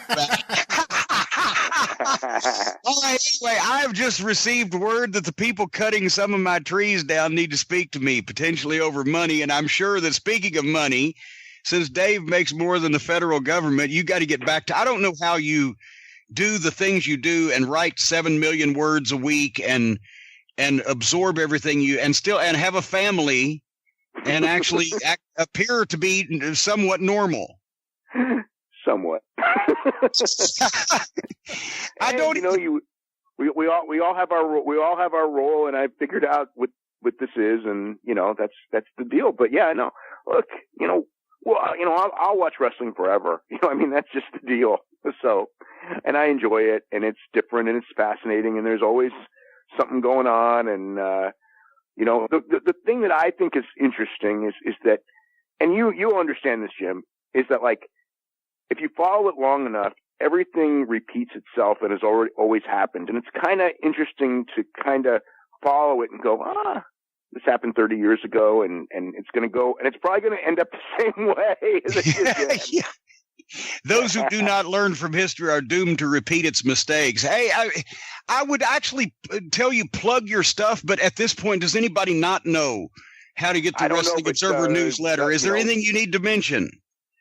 All right, anyway, I've just received word that the people cutting some of my trees down need to speak to me, potentially over money. And I'm sure that, speaking of money, since Dave makes more than the federal government, you got to get back to, I don't know how you do the things you do and write 7 million words a week and absorb everything and have a family and actually appear to be somewhat normal. Somewhat. We all have our role, and I figured out what this is, and that's the deal. But yeah, no, look, I'll watch wrestling forever. I mean, that's just the deal. So, and I enjoy it, and it's different, and it's fascinating, and there's always something going on, and the thing that I think is interesting is that, and you'll understand this, Jim, is that, like, if you follow it long enough, everything repeats itself and has always happened. And it's kind of interesting to kind of follow it and go, this happened 30 years ago, and it's going to go, and it's probably going to end up the same way as it did. Yeah. Those who do not learn from history are doomed to repeat its mistakes. Hey, I would actually tell you, plug your stuff, but at this point, does anybody not know how to get the Wrestling Observer newsletter? Is there anything you need to mention?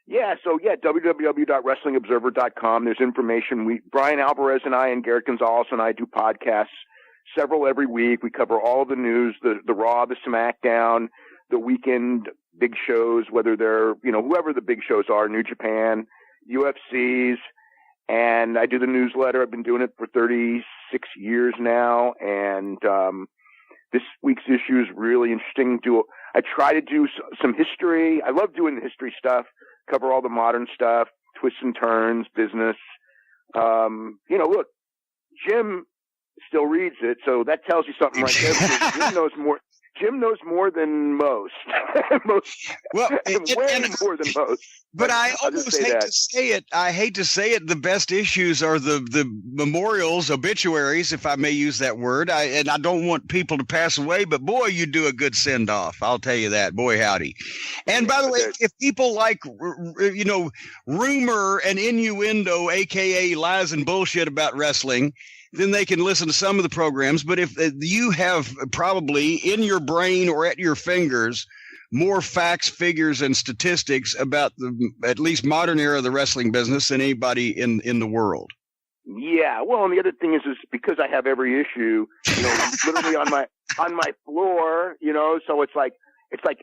Yeah, so www.wrestlingobserver.com. There's information. Brian Alvarez and I and Garrett Gonzalez and I do podcasts, several every week. We cover all the news, the Raw, the SmackDown, the weekend big shows, whether they're, whoever the big shows are, New Japan, UFCs, and I do the newsletter. I've been doing it for 36 years now, and this week's issue is really interesting. I try to do some history. I love doing the history stuff. Cover all the modern stuff, twists and turns, business. Look, Jim still reads it, so that tells you something right there. Because Jim knows more. Jim knows more than most. More than most. But I almost hate to say it. I hate to say it. The best issues are the memorials, obituaries, if I may use that word. And I don't want people to pass away, but boy, you do a good send off. I'll tell you that. Boy, howdy. And by the way, if people like, rumor and innuendo, AKA lies and bullshit about wrestling, then they can listen to some of the programs. But if you have probably in your brain or at your fingers more facts, figures, and statistics about the at least modern era of the wrestling business than anybody in the world. Yeah, well, and the other thing is because I have every issue, literally on my floor, so it's like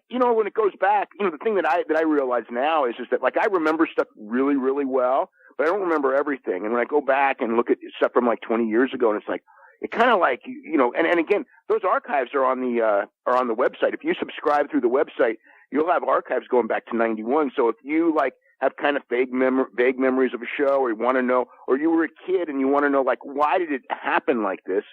when it goes back, the thing that I realize now is that, like, I remember stuff really, really well, but I don't remember everything. And when I go back and look at stuff from like 20 years ago, and it's like, it kind of like, and again, those archives are on the website. If you subscribe through the website, you'll have archives going back to 91. So if you like have kind of vague memories of a show, or you want to know, or you were a kid and you want to know, like, why did it happen like this?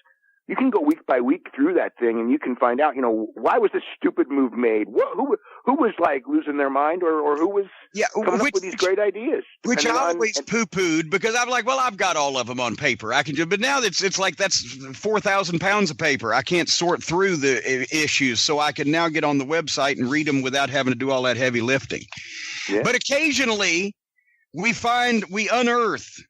You can go week by week through that thing, and you can find out, why was this stupid move made? Who was like losing their mind, or who was coming up with these great ideas? Which I always poo-pooed, because I'm like, well, I've got all of them on paper. I can do, but now it's like that's 4,000 pounds of paper. I can't sort through the issues, so I can now get on the website and read them without having to do all that heavy lifting. Yeah. But occasionally we unearth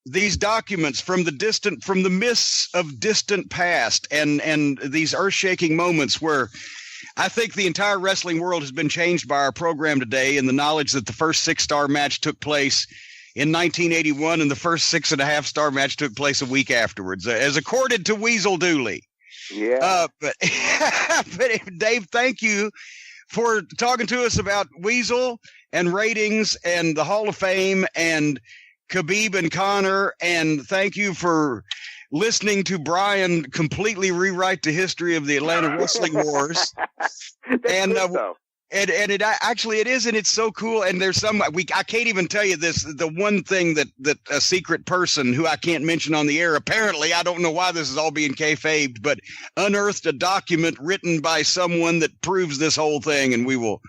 these documents from the mists of distant past, and these earth-shaking moments where I think the entire wrestling world has been changed by our program today, and the knowledge that the first 6-star match took place in 1981 and the first 6.5-star match took place a week afterwards, as accorded to Weasel Dooley. Yeah. But Dave, thank you for talking to us about Weasel and ratings and the Hall of Fame and Khabib and Conor, and thank you for listening to Brian completely rewrite the history of the Atlanta Wrestling Wars. And it actually it is, and it's so cool. And there's I can't even tell you this. The one thing that a secret person who I can't mention on the air, apparently, I don't know why this is all being kayfabed, but unearthed a document written by someone that proves this whole thing, and we will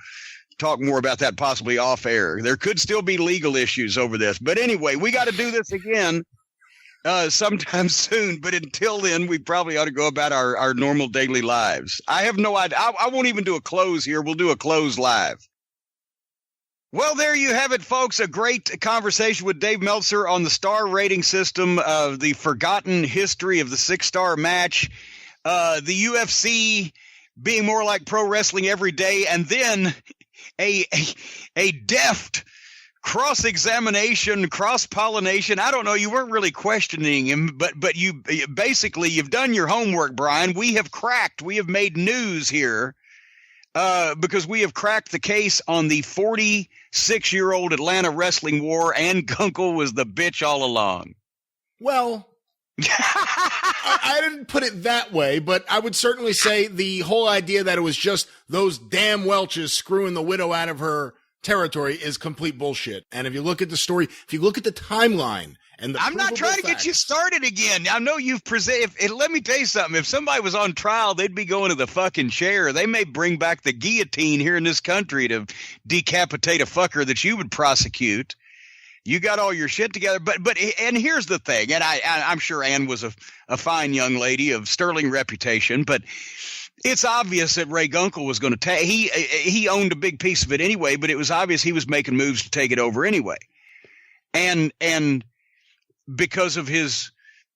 talk more about that possibly off air. There could still be legal issues over this, but anyway, we got to do this again sometime soon. But until then, we probably ought to go about our normal daily lives. I have no idea. I won't even do a close here. We'll do a close live. Well, there you have it, folks. A great conversation with Dave Meltzer on the star rating system of the forgotten history of the 6-star match, the UFC being more like pro wrestling every day, and then a deft cross-examination, cross-pollination. I don't know. You weren't really questioning him, but you basically, you've done your homework, Brian. We have made news here because we have cracked the case on the 46-year-old Atlanta Wrestling War, and Gunkel was the bitch all along. Well, I didn't put it that way, but I would certainly say the whole idea that it was just those damn Welches screwing the widow out of her territory is complete bullshit. And if you look at the story, if you look at the timeline and the I'm not trying to get you started again. I know you've presented. Let me tell you something. If somebody was on trial, they'd be going to the fucking chair. They may bring back the guillotine here in this country to decapitate a fucker that you would prosecute. You got all your shit together, but and here's the thing, and I'm sure Ann was a fine young lady of sterling reputation, but it's obvious that Ray Gunkel was going to take. He owned a big piece of it anyway, but it was obvious he was making moves to take it over anyway, and because of his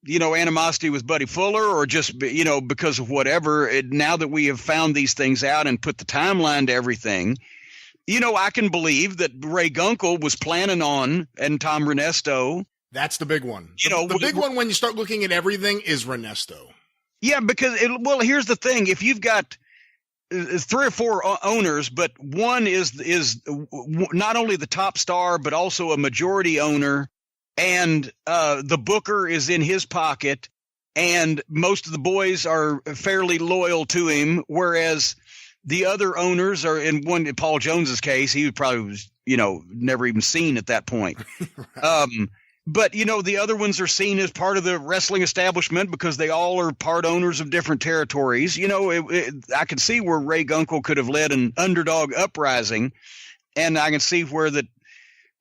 animosity with Buddy Fuller, or just because of whatever. Now that we have found these things out and put the timeline to everything. I can believe that Ray Gunkel was planning on, and Tom Renesto. That's the big one. The big one when you start looking at everything is Renesto. Yeah, because, here's the thing. If you've got 3 or 4 owners, but one is not only the top star, but also a majority owner, and the booker is in his pocket, and most of the boys are fairly loyal to him, whereas the other owners are in Paul Jones's case, he probably was, never even seen at that point. Right. But, the other ones are seen as part of the wrestling establishment because they all are part owners of different territories. I can see where Ray Gunkel could have led an underdog uprising, and I can see where that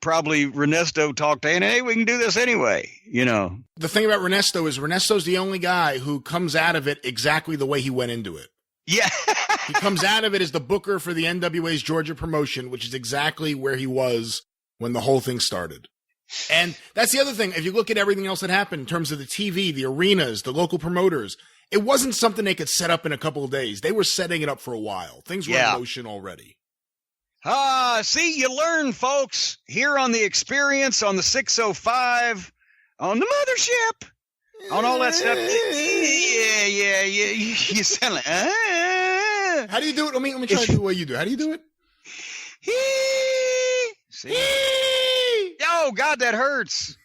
probably Renesto talked to, hey, we can do this anyway, The thing about Renesto is Renesto's the only guy who comes out of it exactly the way he went into it. Yeah. He comes out of it as the booker for the NWA's Georgia promotion, which is exactly where he was when the whole thing started. And that's the other thing. If you look at everything else that happened in terms of the TV, the arenas, the local promoters, it wasn't something they could set up in a couple of days. They were setting it up for a while. Things were in motion already. See, you learn, folks, here on The Experience, on the 605, on the mothership. On all that stuff. Yeah. You sound like, How do you do it? Let me try to do the way you do. How do you do it? See? Oh, God, that hurts.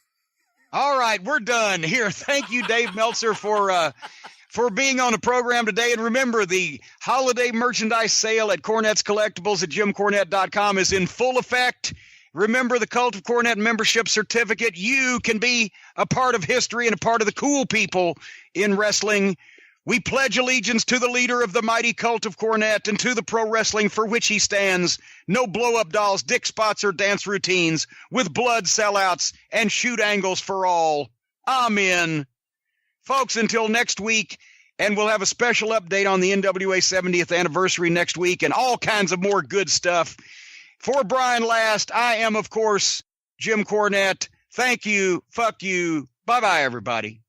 All right, we're done here. Thank you, Dave Meltzer, for being on the program today. And remember, the holiday merchandise sale at Cornette's Collectibles at JimCornette.com is in full effect. Remember the Cult of Cornette membership certificate. You can be a part of history and a part of the cool people in wrestling. We pledge allegiance to the leader of the mighty Cult of Cornette and to the pro wrestling for which he stands. No blow-up dolls, dick spots, or dance routines, with blood sellouts and shoot angles for all. Amen. Folks, until next week, and we'll have a special update on the NWA 70th anniversary next week and all kinds of more good stuff. For Brian Last, I am, of course, Jim Cornette. Thank you. Fuck you. Bye-bye, everybody.